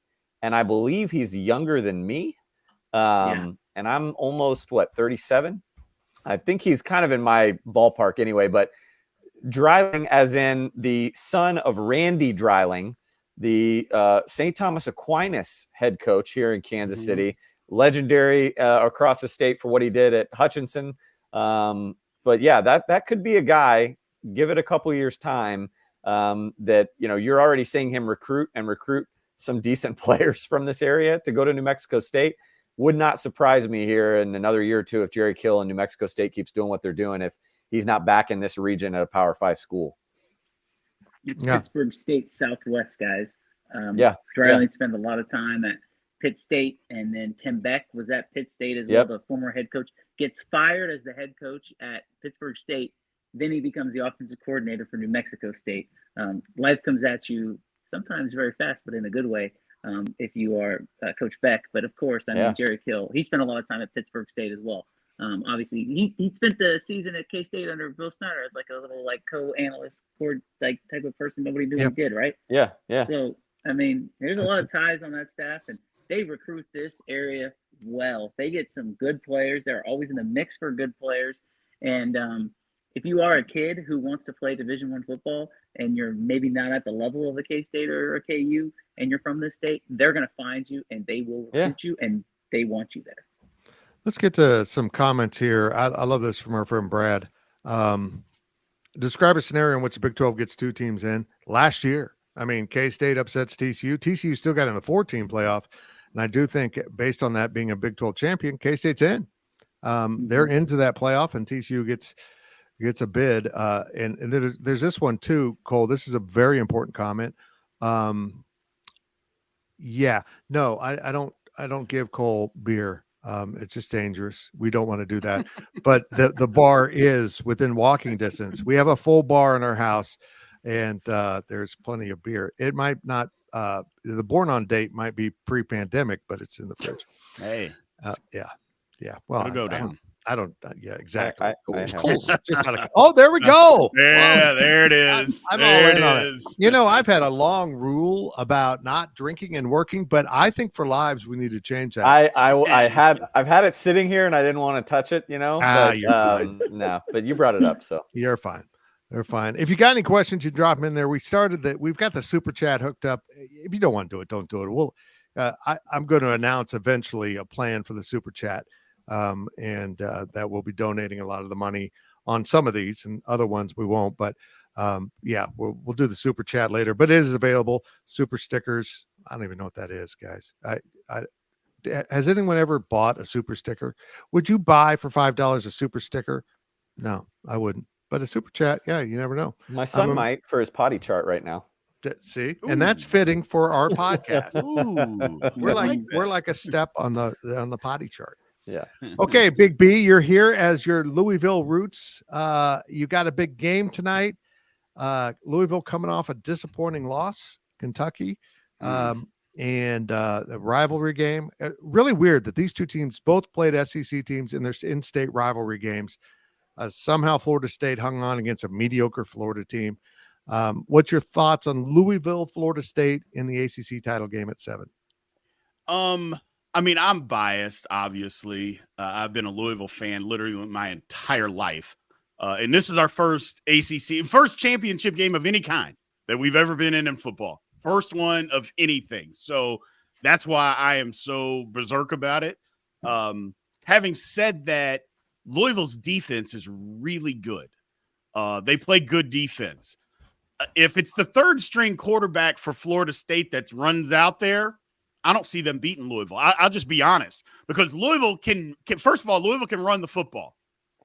And I believe he's younger than me. And I'm almost, 37? I think he's kind of in my ballpark anyway. But Dreiling, as in the son of Randy Dreiling, the St. Thomas Aquinas head coach here in Kansas City, legendary across the state for what he did at Hutchinson. But yeah, that could be a guy, give it a couple years time, that, you're already seeing him recruit some decent players from this area to go to New Mexico State. Would not surprise me here in another year or two if Jerry Kill and New Mexico State keeps doing what they're doing, if he's not back in this region at a Power 5 school. It's Pittsburgh State Southwest, guys. Dreiling spent a lot of time at Pitt State, and then Tim Beck was at Pitt State as well, the former head coach. Gets fired as the head coach at Pittsburgh State. Then he becomes the offensive coordinator for New Mexico State. Life comes at you sometimes very fast, but in a good way, if you are Coach Beck. But of course, Jerry Kill, he spent a lot of time at Pittsburgh State as well. Obviously, he spent the season at K-State under Bill Snyder as like a little co-analyst type of person. Nobody knew he did, right? Yeah. So, there's a lot of ties on that staff, and they recruit this area well. They get some good players. They're always in the mix for good players. And if you are a kid who wants to play Division I football and you're maybe not at the level of a K-State or a KU and you're from this state, they're going to find you and they will recruit you, and they want you there. Let's get to some comments here. I love this from our friend Brad. Describe a scenario in which the Big 12 gets two teams in. Last year, K-State upsets TCU. TCU still got in the 4-team playoff. And I do think, based on that being a Big 12 champion, K-State's in. They're into that playoff, and TCU gets a bid. And there's this one too, Cole. This is a very important comment. I don't give Cole beer. It's just dangerous. We don't want to do that. But the bar is within walking distance. We have a full bar in our house, and there's plenty of beer. It might not. The born on date might be pre-pandemic, but it's in the fridge. Hey, yeah. Well, it'll go down. I don't. Yeah, exactly. Cole's just oh, there we go. Yeah, there it is. I'm all in on it. I've had a long rule about not drinking and working, but I think for lives we need to change that. I've had it sitting here and I didn't want to touch it. No, but you brought it up, so you're fine. They're fine. If you got any questions, you drop them in there. We've got the super chat hooked up. If you don't want to do it, don't do it. I'm going to announce eventually a plan for the super chat. And that we'll be donating a lot of the money on some of these, and other ones we won't. But we'll do the super chat later. But it is available. Super stickers. I don't even know what that is, guys. Has anyone ever bought a super sticker? Would you buy for $5 a super sticker? No, I wouldn't. But a super chat, you never know. My son might for his potty chart right now. See, and that's fitting for our podcast. We're like a step on the potty chart. Yeah. Okay, Big B, you're here as your Louisville roots. You got a big game tonight. Louisville coming off a disappointing loss, Kentucky, and the rivalry game. Really weird that these two teams both played SEC teams in their in-state rivalry games. Somehow Florida State hung on against a mediocre Florida team. What's your thoughts on Louisville, Florida State in the ACC title game at 7? I mean, I'm biased, obviously. I've been a Louisville fan literally my entire life. And this is our first championship game of any kind that we've ever been in football. First one of anything. So that's why I am so berserk about it. Having said that, Louisville's defense is really good. They play good defense. If it's the third string quarterback for Florida State that runs out there, I don't see them beating Louisville. I'll just be honest, because Louisville can first of all, Louisville can run the football.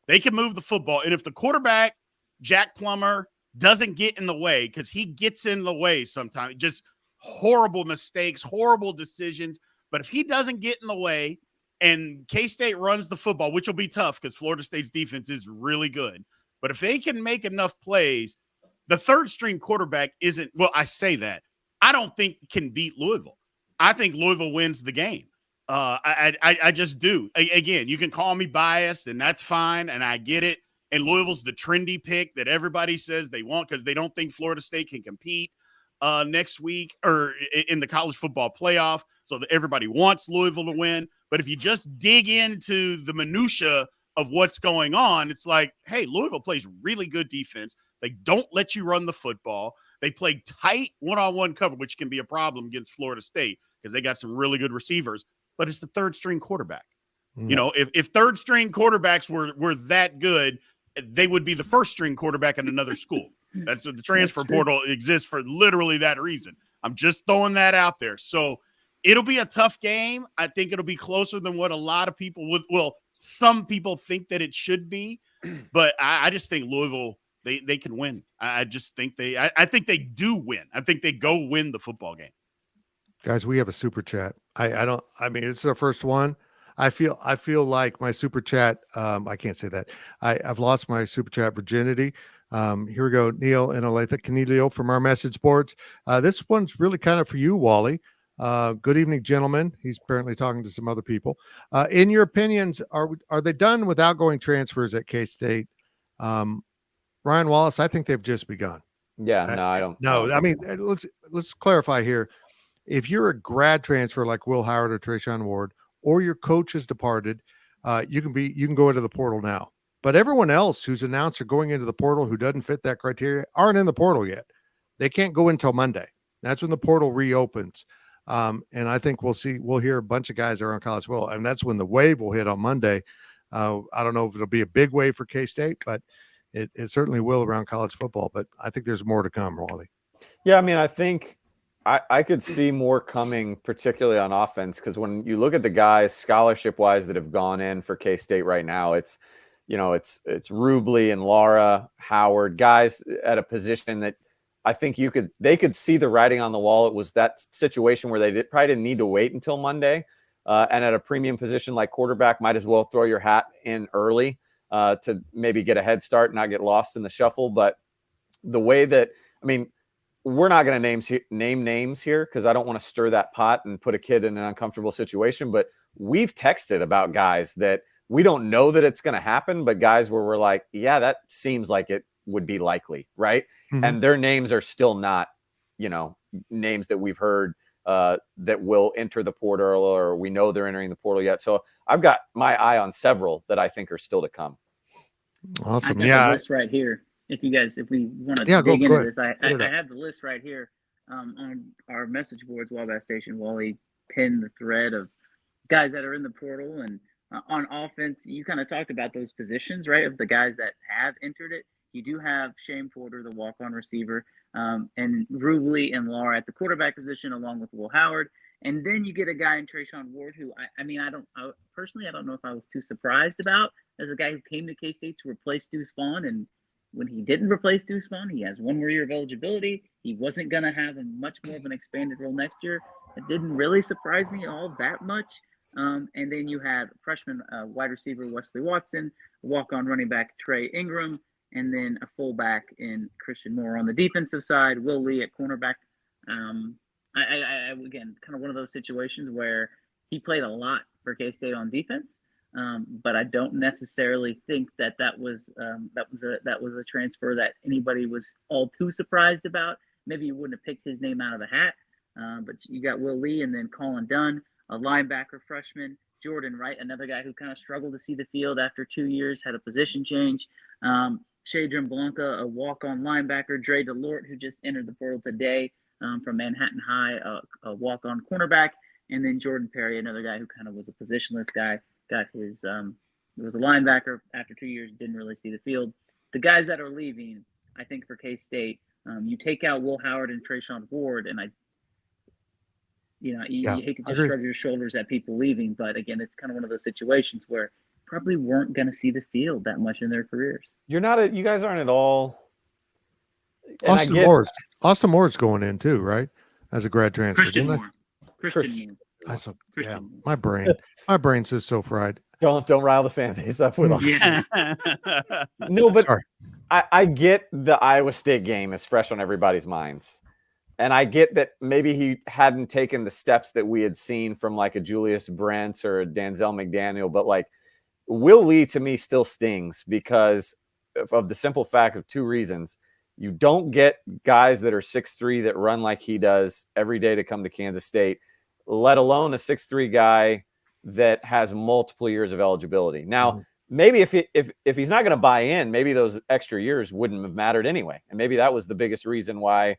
They can move the football. And if the quarterback, Jack Plummer, doesn't get in the way, because he gets in the way sometimes, just horrible mistakes, horrible decisions. But if he doesn't get in the way and K-State runs the football, which will be tough because Florida State's defense is really good. But if they can make enough plays, the third string quarterback isn't, well, I say that. I don't think can beat Louisville. I think Louisville wins the game. I just do. Again, you can call me biased, and that's fine, and I get it. And Louisville's the trendy pick that everybody says they want because they don't think Florida State can compete next week or in the college football playoff. So that everybody wants Louisville to win. But if you just dig into the minutia of what's going on, it's like, hey, Louisville plays really good defense. They don't let you run the football. They play tight one-on-one cover, which can be a problem against Florida State because they got some really good receivers. But it's the third string quarterback. You know, if third string quarterbacks were that good, they would be the first string quarterback in another school. That's the transfer portal exists for literally that reason. I'm just throwing that out there. So it'll be a tough game. I think it'll be closer than what a lot of people would. Well, some people think that it should be, but I just think Louisville, they can win. I just think I think they do win. I think they go win the football game. Guys, we have a super chat. I mean, this is our first one. I feel like my super chat, I can't say that. I've lost my super chat virginity. Here we go. Neil and Olathe Canelio from our message boards. This one's really kind of for you, Wally. Good evening, gentlemen. He's apparently talking to some other people. In your opinions, are they done with outgoing transfers at K-State? Ryan Wallace, I think they've just begun. Yeah, no, I don't. No, I mean, let's clarify here. If you're a grad transfer like Will Howard or Trayshawn Ward, or your coach has departed, you can go into the portal now. But everyone else who's announced they're going into the portal who doesn't fit that criteria aren't in the portal yet. They can't go until Monday. That's when the portal reopens. And I think we'll hear a bunch of guys around college football, and that's when the wave will hit on Monday. I don't know if it'll be a big wave for K-State, but it certainly will around college football. But I think there's more to come, Wally. Yeah, I mean, I think I could see more coming, particularly on offense, because when you look at the guys scholarship-wise that have gone in for K-State right now, it's Rubley and Lara, Howard, guys at a position that I think they could see the writing on the wall. It was that situation where they probably didn't need to wait until Monday, and at a premium position like quarterback, might as well throw your hat in early to maybe get a head start and not get lost in the shuffle. But the way that, I mean, we're not going to name names here because I don't want to stir that pot and put a kid in an uncomfortable situation. But we've texted about guys that we don't know that it's going to happen, but guys where we're like, yeah, that seems like it would be likely, right? Mm-hmm. And their names are still not, names that we've heard that will enter the portal or we know they're entering the portal yet. So I've got my eye on several that I think are still to come. Awesome. I got the list right here. If we want to dig into this, I have the list right here on our message boards, Wabash Station. Wally pinned the thread of guys that are in the portal. And on offense, you kind of talked about those positions, right, of the guys that have entered it. You do have Shane Porter, the walk-on receiver, and Rubley and Lara at the quarterback position, along with Will Howard. And then you get a guy in Trayshawn Ward, who I don't know if I was too surprised about as a guy who came to K-State to replace Deuce Vaughn. And when he didn't replace Deuce Vaughn, he has 1 more year of eligibility. He wasn't going to have much more of an expanded role next year. It didn't really surprise me all that much. And then you have freshman wide receiver Wesley Watson, walk-on running back Trey Ingram, and then a fullback in Christian Moore. On the defensive side, Will Lee at cornerback. I again, kind of one of those situations where he played a lot for K-State on defense, but I don't necessarily think that was a transfer that anybody was all too surprised about. Maybe you wouldn't have picked his name out of the hat, but you got Will Lee and then Colin Dunn, a linebacker freshman. Jordan Wright, another guy who kind of struggled to see the field after 2 years, had a position change. Shadron Blanca, a walk-on linebacker. Dre DeLort, who just entered the portal today from Manhattan High, a walk-on cornerback. And then Jordan Perry, another guy who kind of was a positionless guy, got his was a linebacker after 2 years, didn't really see the field. The guys that are leaving, I think for K-State, you take out Will Howard and Trayshawn Ward, and you hate to just shrug your shoulders at people leaving, but again, it's kind of one of those situations where probably weren't going to see the field that much in their careers. You guys aren't at all. Austin Moore's going in too, right? As a grad transfer. Christian Moore. My brain's just so fried. Don't rile the fan base up with all. Yeah. No, but sorry. I get the Iowa State game is fresh on everybody's minds. And I get that maybe he hadn't taken the steps that we had seen from like a Julius Brents or a Denzel McDaniel, but like Will Lee to me still stings because of the simple fact of two reasons. You don't get guys that are 6'3" that run like he does every day to come to Kansas State, let alone a 6'3" guy that has multiple years of eligibility. Now, maybe if he's not going to buy in, maybe those extra years wouldn't have mattered anyway. And maybe that was the biggest reason why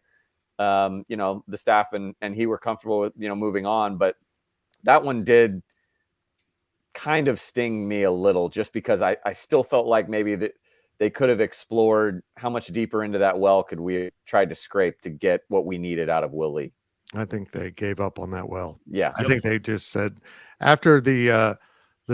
the staff and he were comfortable with, moving on. But that one did kind of sting me a little just because I still felt like maybe that they could have explored how much deeper into that well could we have tried to scrape to get what we needed out of Will Lee. I think they gave up on that well. Yeah. I think they just said after the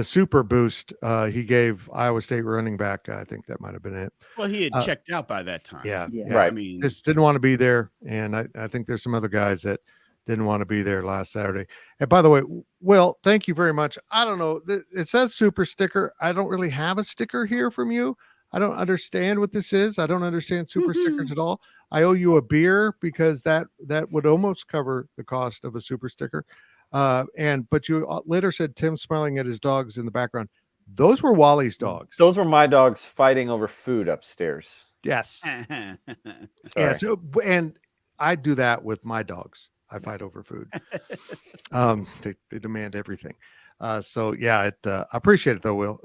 super boost he gave Iowa State running back, I think that might have been it. Well, he had checked out by that time. Yeah. Right. I mean, just didn't want to be there. And I think there's some other guys that didn't want to be there last Saturday. And by the way, Will, thank you very much. I don't know. It says super sticker. I don't really have a sticker here from you. I don't understand what this is. I don't understand super stickers at all. I owe you a beer because that would almost cover the cost of a super sticker. But you later said Tim smiling at his dogs in the background. Those were Wally's dogs. Those were my dogs fighting over food upstairs. Yes. Sorry. Yeah. So, and I do that with my dogs. I fight over food. They demand everything. So yeah, I appreciate it though, Will.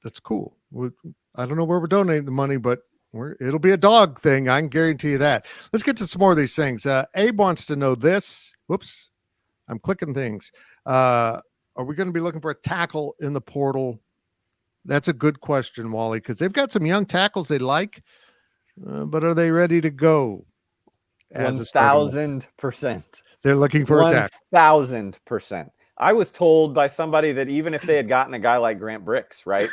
That's cool. I don't know where we're donating the money, but it'll be a dog thing. I can guarantee you that. Let's get to some more of these things. Abe wants to know this. Whoops. I'm clicking things. Are we going to be looking for a tackle in the portal? That's a good question, Wally, because they've got some young tackles they like, but are they ready to go? 1,000%. They're looking for a tackle. 1,000%. I was told by somebody that even if they had gotten a guy like Grant Bricks, right,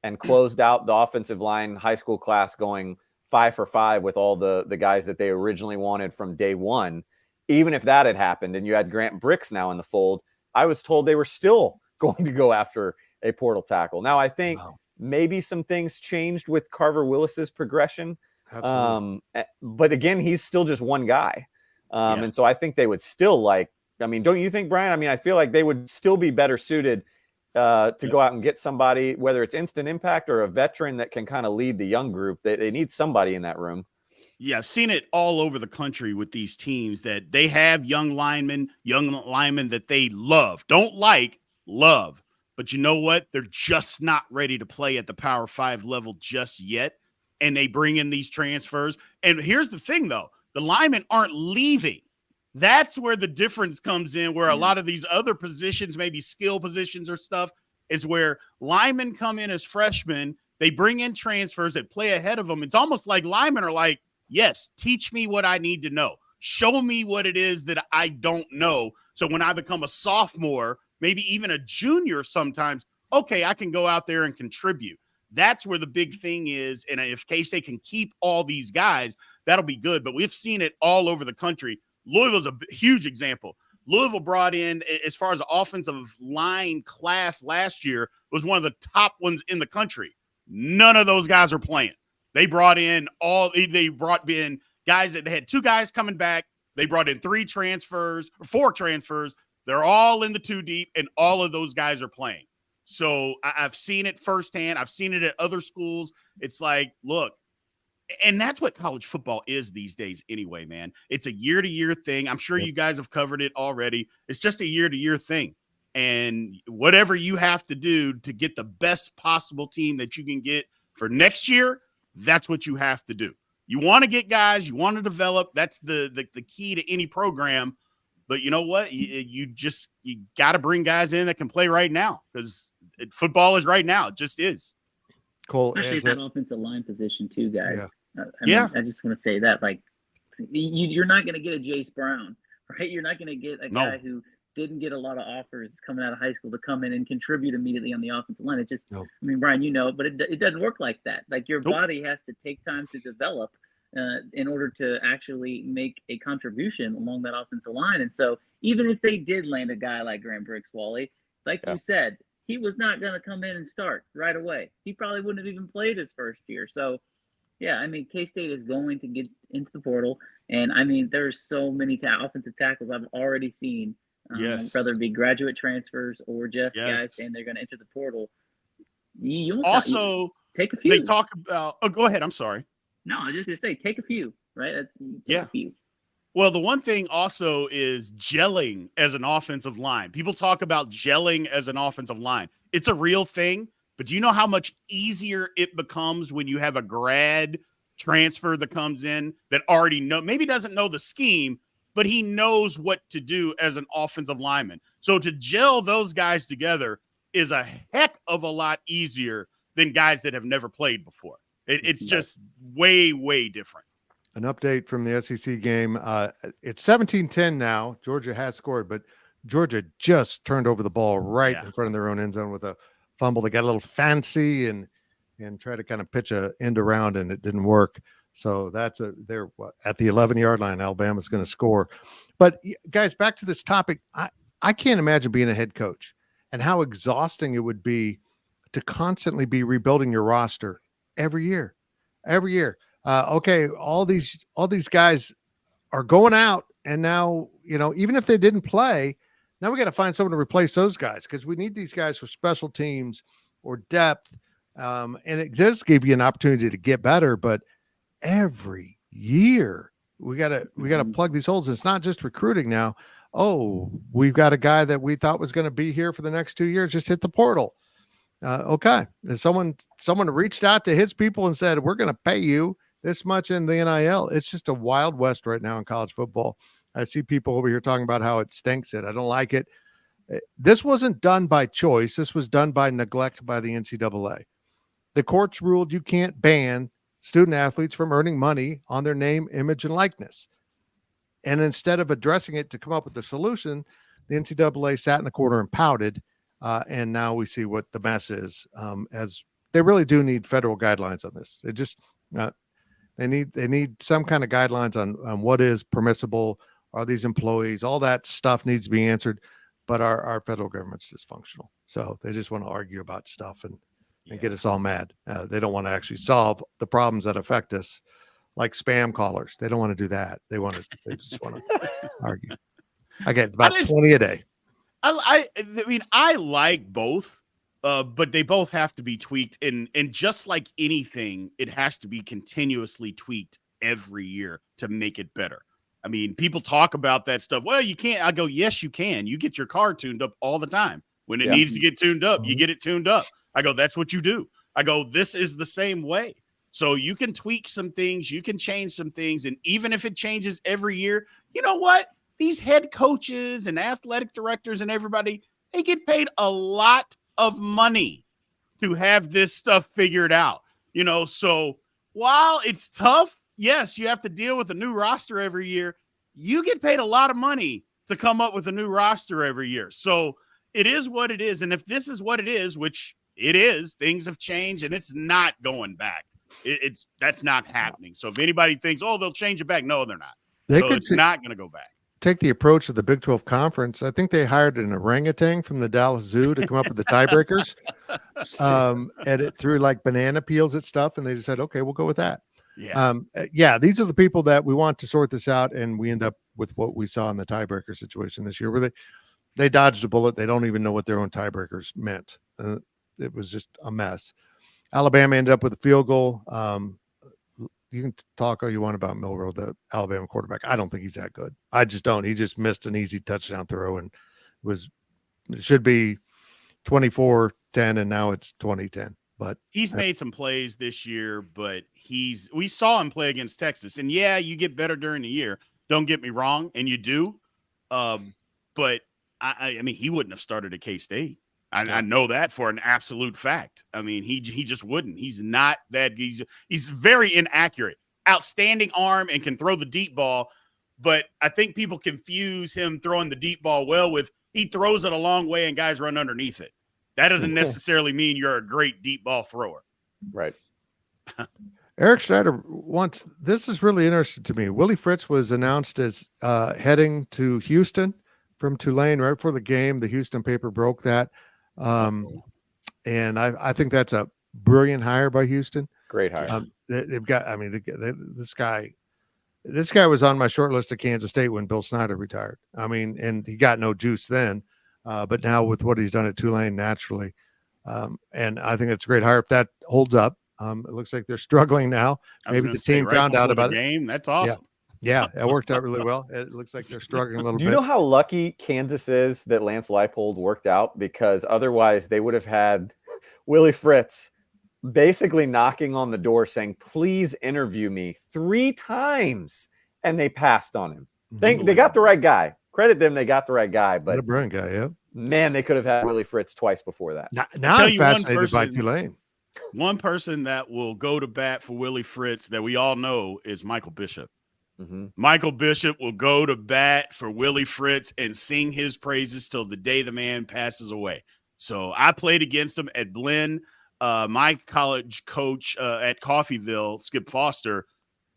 and closed out the offensive line high school class going 5 for 5 with all the guys that they originally wanted from day one, even if that had happened and you had Grant Bricks now in the fold, I was told they were still going to go after a portal tackle. Now, I think maybe some things changed with Carver Willis's progression. Absolutely. But again, he's still just one guy. And so I think they would still don't you think, Brian? I mean, I feel like they would still be better suited to go out and get somebody, whether it's instant impact or a veteran that can kind of lead the young group. They need somebody in that room. Yeah, I've seen it all over the country with these teams that they have young linemen that they love. Don't like, love. But you know what? They're just not ready to play at the Power 5 level just yet. And they bring in these transfers. And here's the thing, though. The linemen aren't leaving. That's where the difference comes in, where a lot of these other positions, maybe skill positions or stuff, is where linemen come in as freshmen. They bring in transfers that play ahead of them. It's almost like linemen are like, yes, teach me what I need to know. Show me what it is that I don't know. So when I become a sophomore, maybe even a junior sometimes, okay, I can go out there and contribute. That's where the big thing is. And if K-State can keep all these guys, that'll be good. But we've seen it all over the country. Louisville's a huge example. Louisville brought in, as far as the offensive line class last year, was one of the top ones in the country. None of those guys are playing. They brought in guys that had 2 guys coming back. They brought in 3 transfers or 4 transfers. They're all in the 2 deep, and all of those guys are playing. So I've seen it firsthand. I've seen it at other schools. It's like, look, and that's what college football is these days anyway, man. It's a year-to-year thing. I'm sure you guys have covered it already. It's just a year-to-year thing. And whatever you have to do to get the best possible team that you can get for next year, that's what you have to do. You want to get guys, you want to develop. That's the key to any program. But you know what? You got to bring guys in that can play right now, because football is right now. It just is. Cole, especially that offensive line position too, guys. Yeah. I just want to say that, like, you're not going to get a Jace Brown, right? You're not going to get a guy who didn't get a lot of offers coming out of high school to come in and contribute immediately on the offensive line. It just, I mean, Brian, you know, but it doesn't work like that. Like, your body has to take time to develop in order to actually make a contribution along that offensive line. And so even if they did land a guy like Graham Brooks, Wally, like you said, he was not going to come in and start right away. He probably wouldn't have even played his first year. So, yeah, I mean, K-State is going to get into the portal. And, I mean, there's so many offensive tackles I've already seen, whether it be graduate transfers or just guys saying they're going to enter the portal. You also take a few. They talk about – oh, go ahead. I'm sorry. No, I was just going to say, take a few, right? A few. Well, the one thing also is gelling as an offensive line. People talk about gelling as an offensive line. It's a real thing, but do you know how much easier it becomes when you have a grad transfer that comes in that already maybe doesn't know the scheme, but he knows what to do as an offensive lineman. So to gel those guys together is a heck of a lot easier than guys that have never played before. It's just way, way different. An update from the SEC game. It's 17-10 now. Georgia has scored, but Georgia just turned over the ball right in front of their own end zone with a fumble. They got a little fancy and tried to kind of pitch a end around, and it didn't work. So they're at the 11-yard line. Alabama's going to score. But guys, back to this topic. I can't imagine being a head coach and how exhausting it would be to constantly be rebuilding your roster every year. Okay, all these guys are going out, and now, you know, even if they didn't play, now we got to find someone to replace those guys, because we need these guys for special teams or depth, and it does give you an opportunity to get better. But every year we gotta plug these holes. It's not just recruiting now. Oh, we've got a guy that we thought was going to be here for the next 2 years, just hit the portal. Okay, and someone reached out to his people and said, we're going to pay you this much in the NIL. It's just a wild west right now in college football. I see people over here talking about how it stinks. I don't like it. This wasn't done by choice. This was done by neglect by the NCAA. The courts ruled you can't ban student athletes from earning money on their name, image, and likeness. And instead of addressing it to come up with a solution, the NCAA sat in the corner and pouted. And now we see what the mess is, as they really do need federal guidelines on this. It just they need some kind of guidelines on what is permissible. Are these employees? All that stuff needs to be answered. But our federal government's dysfunctional. So they just want to argue about stuff and get us all mad. They don't want to actually solve the problems that affect us, like spam callers. They don't want to do that. They just want to argue. I get about 20 a day. I mean, I like both, but they both have to be tweaked. And just like anything, it has to be continuously tweaked every year to make it better. I mean, people talk about that stuff. Well, you can't. I go, yes, you can. You get your car tuned up all the time. When it needs to get tuned up, you get it tuned up. I go, that's what you do. I go, this is the same way. So you can tweak some things. You can change some things. And even if it changes every year, you know what? These head coaches and athletic directors and everybody, they get paid a lot of money to have this stuff figured out. You know, so while it's tough, yes, you have to deal with a new roster every year. You get paid a lot of money to come up with a new roster every year. So it is what it is. And if this is what it is, which it is, things have changed and it's not going back. That's not happening. So if anybody thinks, oh, they'll change it back. No, they're not. It's not going to go back. take the approach of the Big 12 Conference. I think they hired an orangutan from the Dallas Zoo to come up with the tiebreakers. And it threw like banana peels at stuff, and they just said, okay, we'll go with that. Yeah. These are the people that we want to sort this out, and we end up with what we saw in the tiebreaker situation this year, where they dodged a bullet. They don't even know what their own tiebreakers meant. It was just a mess. Alabama ended up with a field goal. You can talk all you want about Milroe, the Alabama quarterback. I don't think he's that good. I just don't. He just missed an easy touchdown throw, and it should be 24-10, and now it's 20-10. But he's made some plays this year, but we saw him play against Texas. And yeah, you get better during the year. Don't get me wrong, and you do. But I mean, he wouldn't have started at K-State. I know that for an absolute fact. I mean, he just wouldn't. He's not that. He's very inaccurate. Outstanding arm and can throw the deep ball, but I think people confuse him throwing the deep ball well with he throws it a long way and guys run underneath it. That doesn't necessarily mean you're a great deep ball thrower. Right. Eric Schneider wants, this is really interesting to me. Willie Fritz was announced as heading to Houston from Tulane right before the game. The Houston paper broke that. And I think that's a brilliant hire by Houston. Great hire. They've got, I mean, this guy was on my short list at Kansas State when Bill Snyder retired. I mean, and he got no juice then, but now with what he's done at Tulane naturally. And I think it's a great hire. If that holds up, it looks like they're struggling now. Maybe the team found out about the game. That's awesome. Yeah, it worked out really well. It looks like they're struggling a little bit. Do you know how lucky Kansas is that Lance Leipold worked out? Because otherwise they would have had Willie Fritz basically knocking on the door saying, please interview me 3 times. And they passed on him. They got the right guy. Credit them, they got the right guy. But a brilliant guy, yeah. Man, they could have had Willie Fritz twice before that. Now I'm fascinated by Tulane. One person that will go to bat for Willie Fritz that we all know is Michael Bishop. Michael Bishop will go to bat for Willie Fritz and sing his praises till the day the man passes away. So I played against him at Blinn. My college coach at Coffeyville, Skip Foster,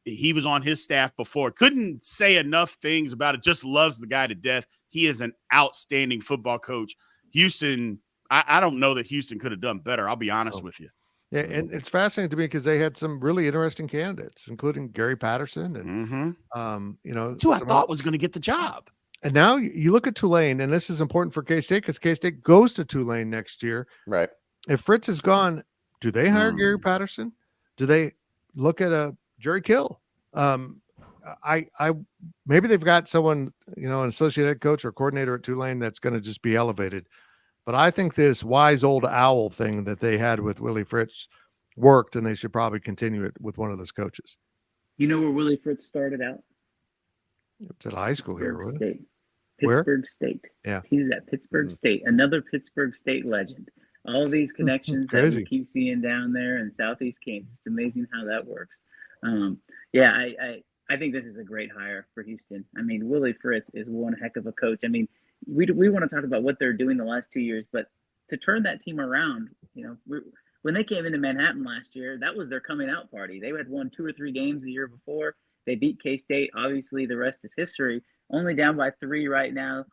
he was on his staff before. Couldn't say enough things about it. Just loves the guy to death. He is an outstanding football coach. Houston, I don't know that Houston could have done better. I'll be honest with you. Yeah, and it's fascinating to me because they had some really interesting candidates, including Gary Patterson, and that's who I thought was going to get the job. And now you look at Tulane, and this is important for K-State because K-State goes to Tulane next year. Right. If Fritz is gone, do they hire Gary Patterson? Do they look at a Jerry Kill? I maybe they've got someone, an associate head coach or coordinator at Tulane that's going to just be elevated. But I think this wise old owl thing that they had with Willie Fritz worked, and they should probably continue it with one of those coaches. You know where Willie Fritz started out? It's at high school here, wasn't it? Pittsburgh State. Yeah. He was at Pittsburgh State, another Pittsburgh State legend. All of these connections that we keep seeing down there in Southeast Kansas. It's amazing how that works. I think this is a great hire for Houston. I mean, Willie Fritz is one heck of a coach. I mean, we want to talk about what they're doing the last 2 years, but to turn that team around, when they came into Manhattan last year, that was their coming out party. They had won 2 or 3 games the year before. They beat K-State. Obviously, the rest is history. Only down by 3 right now.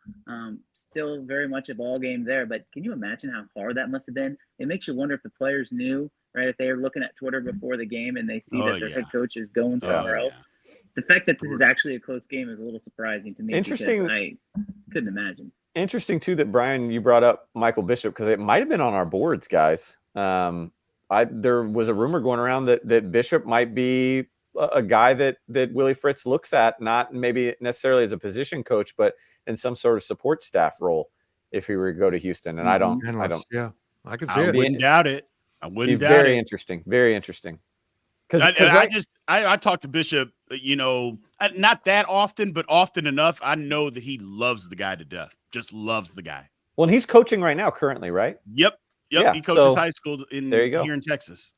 Still very much a ball game there. But can you imagine how hard that must have been? It makes you wonder if the players knew, right? If they were looking at Twitter before the game and they see that their head coach is going somewhere else. The fact that this is actually a close game is a little surprising to me. Interesting. Because I couldn't imagine. Interesting, too, that, Brian, you brought up Michael Bishop because it might have been on our boards, guys. There was a rumor going around that Bishop might be a guy that Willie Fritz looks at, not maybe necessarily as a position coach, but in some sort of support staff role if he were to go to Houston. And I don't. Yeah, I can see it. I wouldn't doubt it. I wouldn't doubt it. Very interesting. Very interesting. I talk to Bishop, not that often, but often enough. I know that he loves the guy to death. Just loves the guy. Well, and he's coaching right now, currently, right? Yep. Yeah, he coaches high school here in Texas.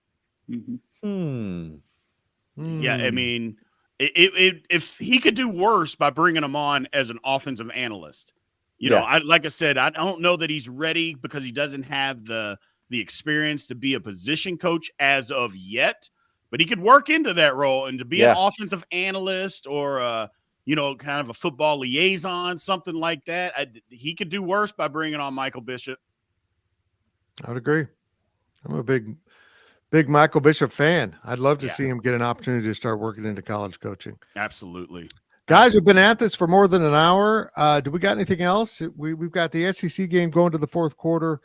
Yeah, I mean, if he could do worse by bringing him on as an offensive analyst, like I said, I don't know that he's ready because he doesn't have the experience to be a position coach as of yet. But he could work into that role and to be an offensive analyst or kind of a football liaison, something like that. He could do worse by bringing on Michael Bishop. I would agree. I'm a big Michael Bishop fan. I'd love to see him get an opportunity to start working into college coaching. Absolutely. Guys, we've been at this for more than an hour. Do we got anything else? We've got the SEC game going to the fourth quarter,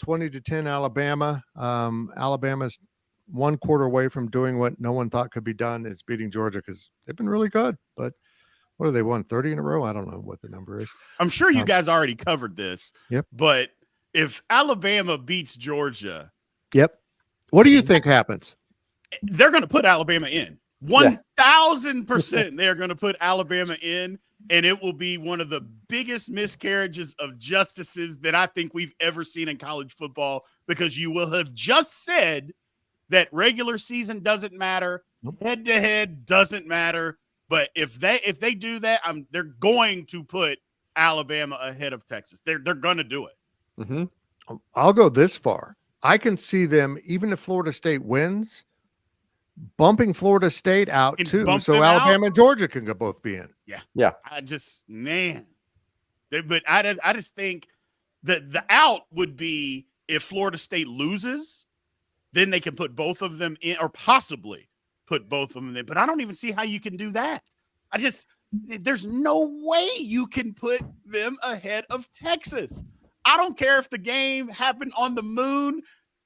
20-10 Alabama. Alabama's one quarter away from doing what no one thought could be done, is beating Georgia, because they've been really good. But what have they won? 30 in a row? I don't know what the number is. I'm sure you guys already covered this. Yep. But if Alabama beats Georgia, yep. What do you think happens? They're going to put Alabama in. 1,000% they're going to put Alabama in, and it will be one of the biggest miscarriages of justices that I think we've ever seen in college football, because you will have just said that regular season doesn't matter, head-to-head doesn't matter, but if they do that, they're going to put Alabama ahead of Texas. They're going to do it. Mm-hmm. I'll go this far. I can see them, even if Florida State wins, bumping Florida State out too, so Alabama and Georgia can both be in. Yeah. I just think that the out would be if Florida State loses, then they can put both of them in, or possibly put both of them in. But I don't even see how you can do that. There's no way you can put them ahead of Texas. I don't care if the game happened on the moon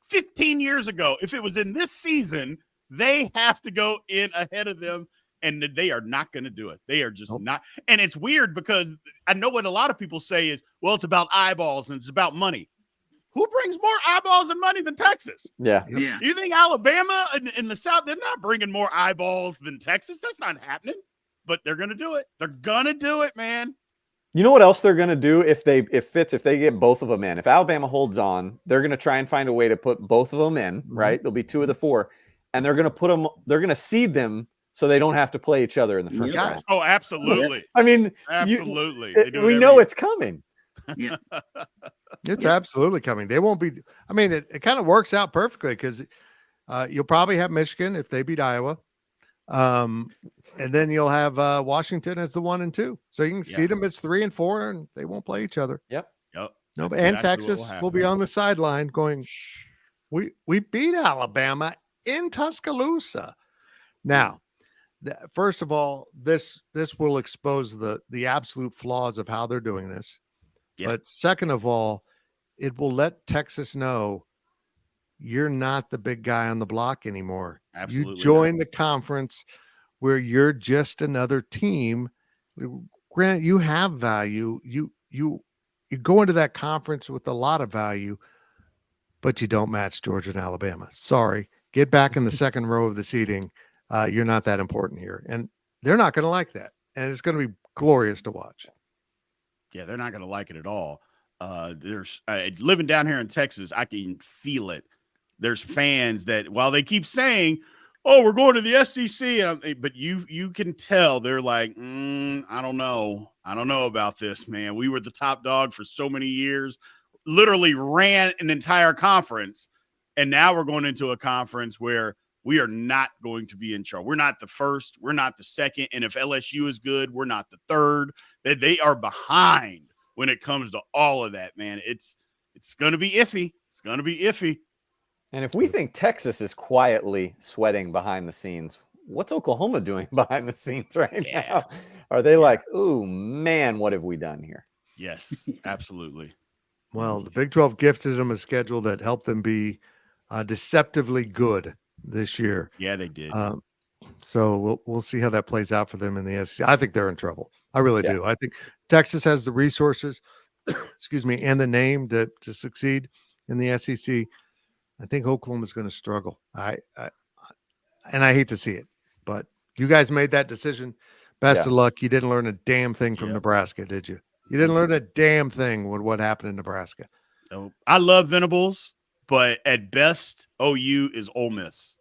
15 years ago. If it was in this season, they have to go in ahead of them, and they are not going to do it. They are just not. And it's weird, because I know what a lot of people say is, well, it's about eyeballs and it's about money. Who brings more eyeballs and money than Texas? Yeah. You think Alabama in the South, they're not bringing more eyeballs than Texas? That's not happening. But they're going to do it. They're going to do it, man. You know what else they're going to do if they get both of them in? If Alabama holds on, they're going to try and find a way to put both of them in, right? There'll be 2 of the 4, and they're going to seed them so they don't have to play each other in the first round. Oh, absolutely. I mean, absolutely. We know it's coming. Yeah. It's absolutely coming. They won't be. I mean, it kind of works out perfectly, because you'll probably have Michigan if they beat Iowa. And then you'll have Washington as the 1 and 2. So you can seed them as 3 and 4, and they won't play each other. Yep. No, and Texas will be on the sideline going, we beat Alabama in Tuscaloosa. Now, first of all, this will expose the absolute flaws of how they're doing this. Yep. But second of all, it will let Texas know you're not the big guy on the block anymore. Absolutely. You join the conference where you're just another team. Granted, you have value. You go into that conference with a lot of value, but you don't match Georgia and Alabama. Sorry. Get back in the second row of the seating. You're not that important here. And they're not going to like that. And it's going to be glorious to watch. Yeah, they're not going to like it at all. There's living down here in Texas, I can feel it. There's fans that, while they keep saying, "Oh, we're going to the SEC," but you can tell they're like, I don't know about this, man. We were the top dog for so many years, literally ran an entire conference, and now we're going into a conference where we are not going to be in charge. We're not the first, we're not the second, and if LSU is good, we're not the third. That they are behind when it comes to all of that, man. It's going to be iffy. It's going to be iffy. And if we think Texas is quietly sweating behind the scenes, what's Oklahoma doing behind the scenes right now? Are they like, "Ooh, man, what have we done here?" Yes, absolutely. Well, the Big 12 gifted them a schedule that helped them be deceptively good this year. Yeah, they did. So we'll see how that plays out for them in the SEC. I think they're in trouble. I really do. I think Texas has the resources, excuse me, and the name to succeed in the SEC. I think Oklahoma's going to struggle. I hate to see it, but you guys made that decision. Best of luck. You didn't learn a damn thing from Nebraska, did you? You didn't learn a damn thing with what happened in Nebraska. No, I love Venables, but at best, OU is Ole Miss,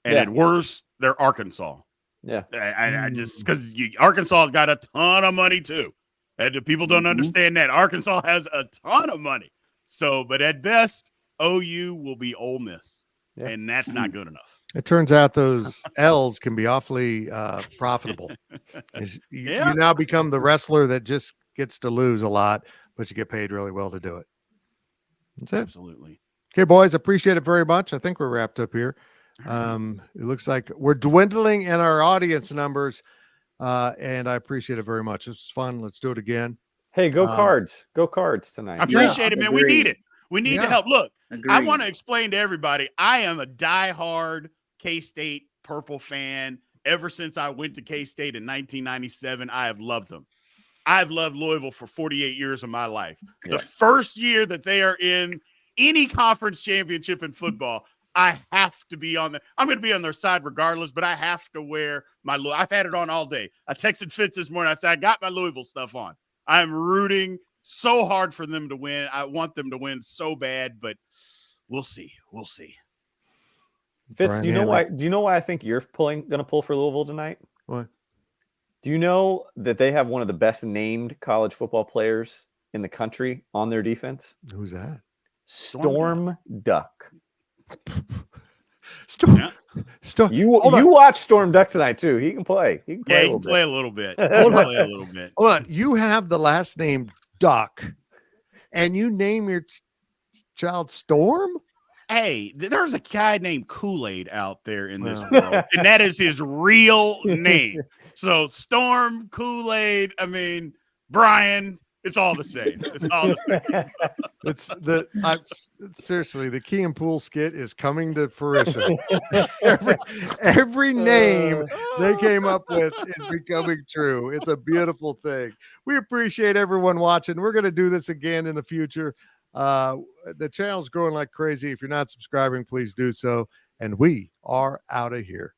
and at worst, they're Arkansas. Yeah, I just, because Arkansas got a ton of money too, and people don't understand that Arkansas has a ton of money. So, but at best, OU will be Ole Miss, and that's not good enough. It turns out those L's can be awfully profitable. You now become the wrestler that just gets to lose a lot, but you get paid really well to do it. That's it. Absolutely. Okay, boys, appreciate it very much. I think we're wrapped up here. It looks like we're dwindling in our audience numbers, and I appreciate it very much. This was fun. Let's do it again. Hey, go Cards. Go Cards tonight. I appreciate it, man. We need it. We need to help. Look, I want to explain to everybody, I am a diehard K-State Purple fan. Ever since I went to K-State in 1997, I have loved them. I've loved Louisville for 48 years of my life. Yeah. The first year that they are in any conference championship in football, I have to be on I'm going to be on their side regardless, but I have to wear my I've had it on all day. I texted Fitz this morning. I said, I got my Louisville stuff on. I'm rooting so hard for them to win. I want them to win so bad, but we'll see. We'll see. Fitz, do you know why I think you're going to pull for Louisville tonight? What? Do you know that they have one of the best named college football players in the country on their defense? Who's that? Storm Duck. Storm. You watch Storm Duck tonight too. He can play. He can play a little bit. Hold on. You have the last name Duck, and you name your child Storm? Hey, there's a guy named Kool-Aid out there in this world, and that is his real name. So Storm, Kool-Aid, I mean, Brian, it's all the same. It's all the same. Seriously, the Key and Pool skit is coming to fruition. every name they came up with is becoming true. It's a beautiful thing. We appreciate everyone watching. We're going to do this again in the future. The channel's growing like crazy. If you're not subscribing, please do so. And we are out of here.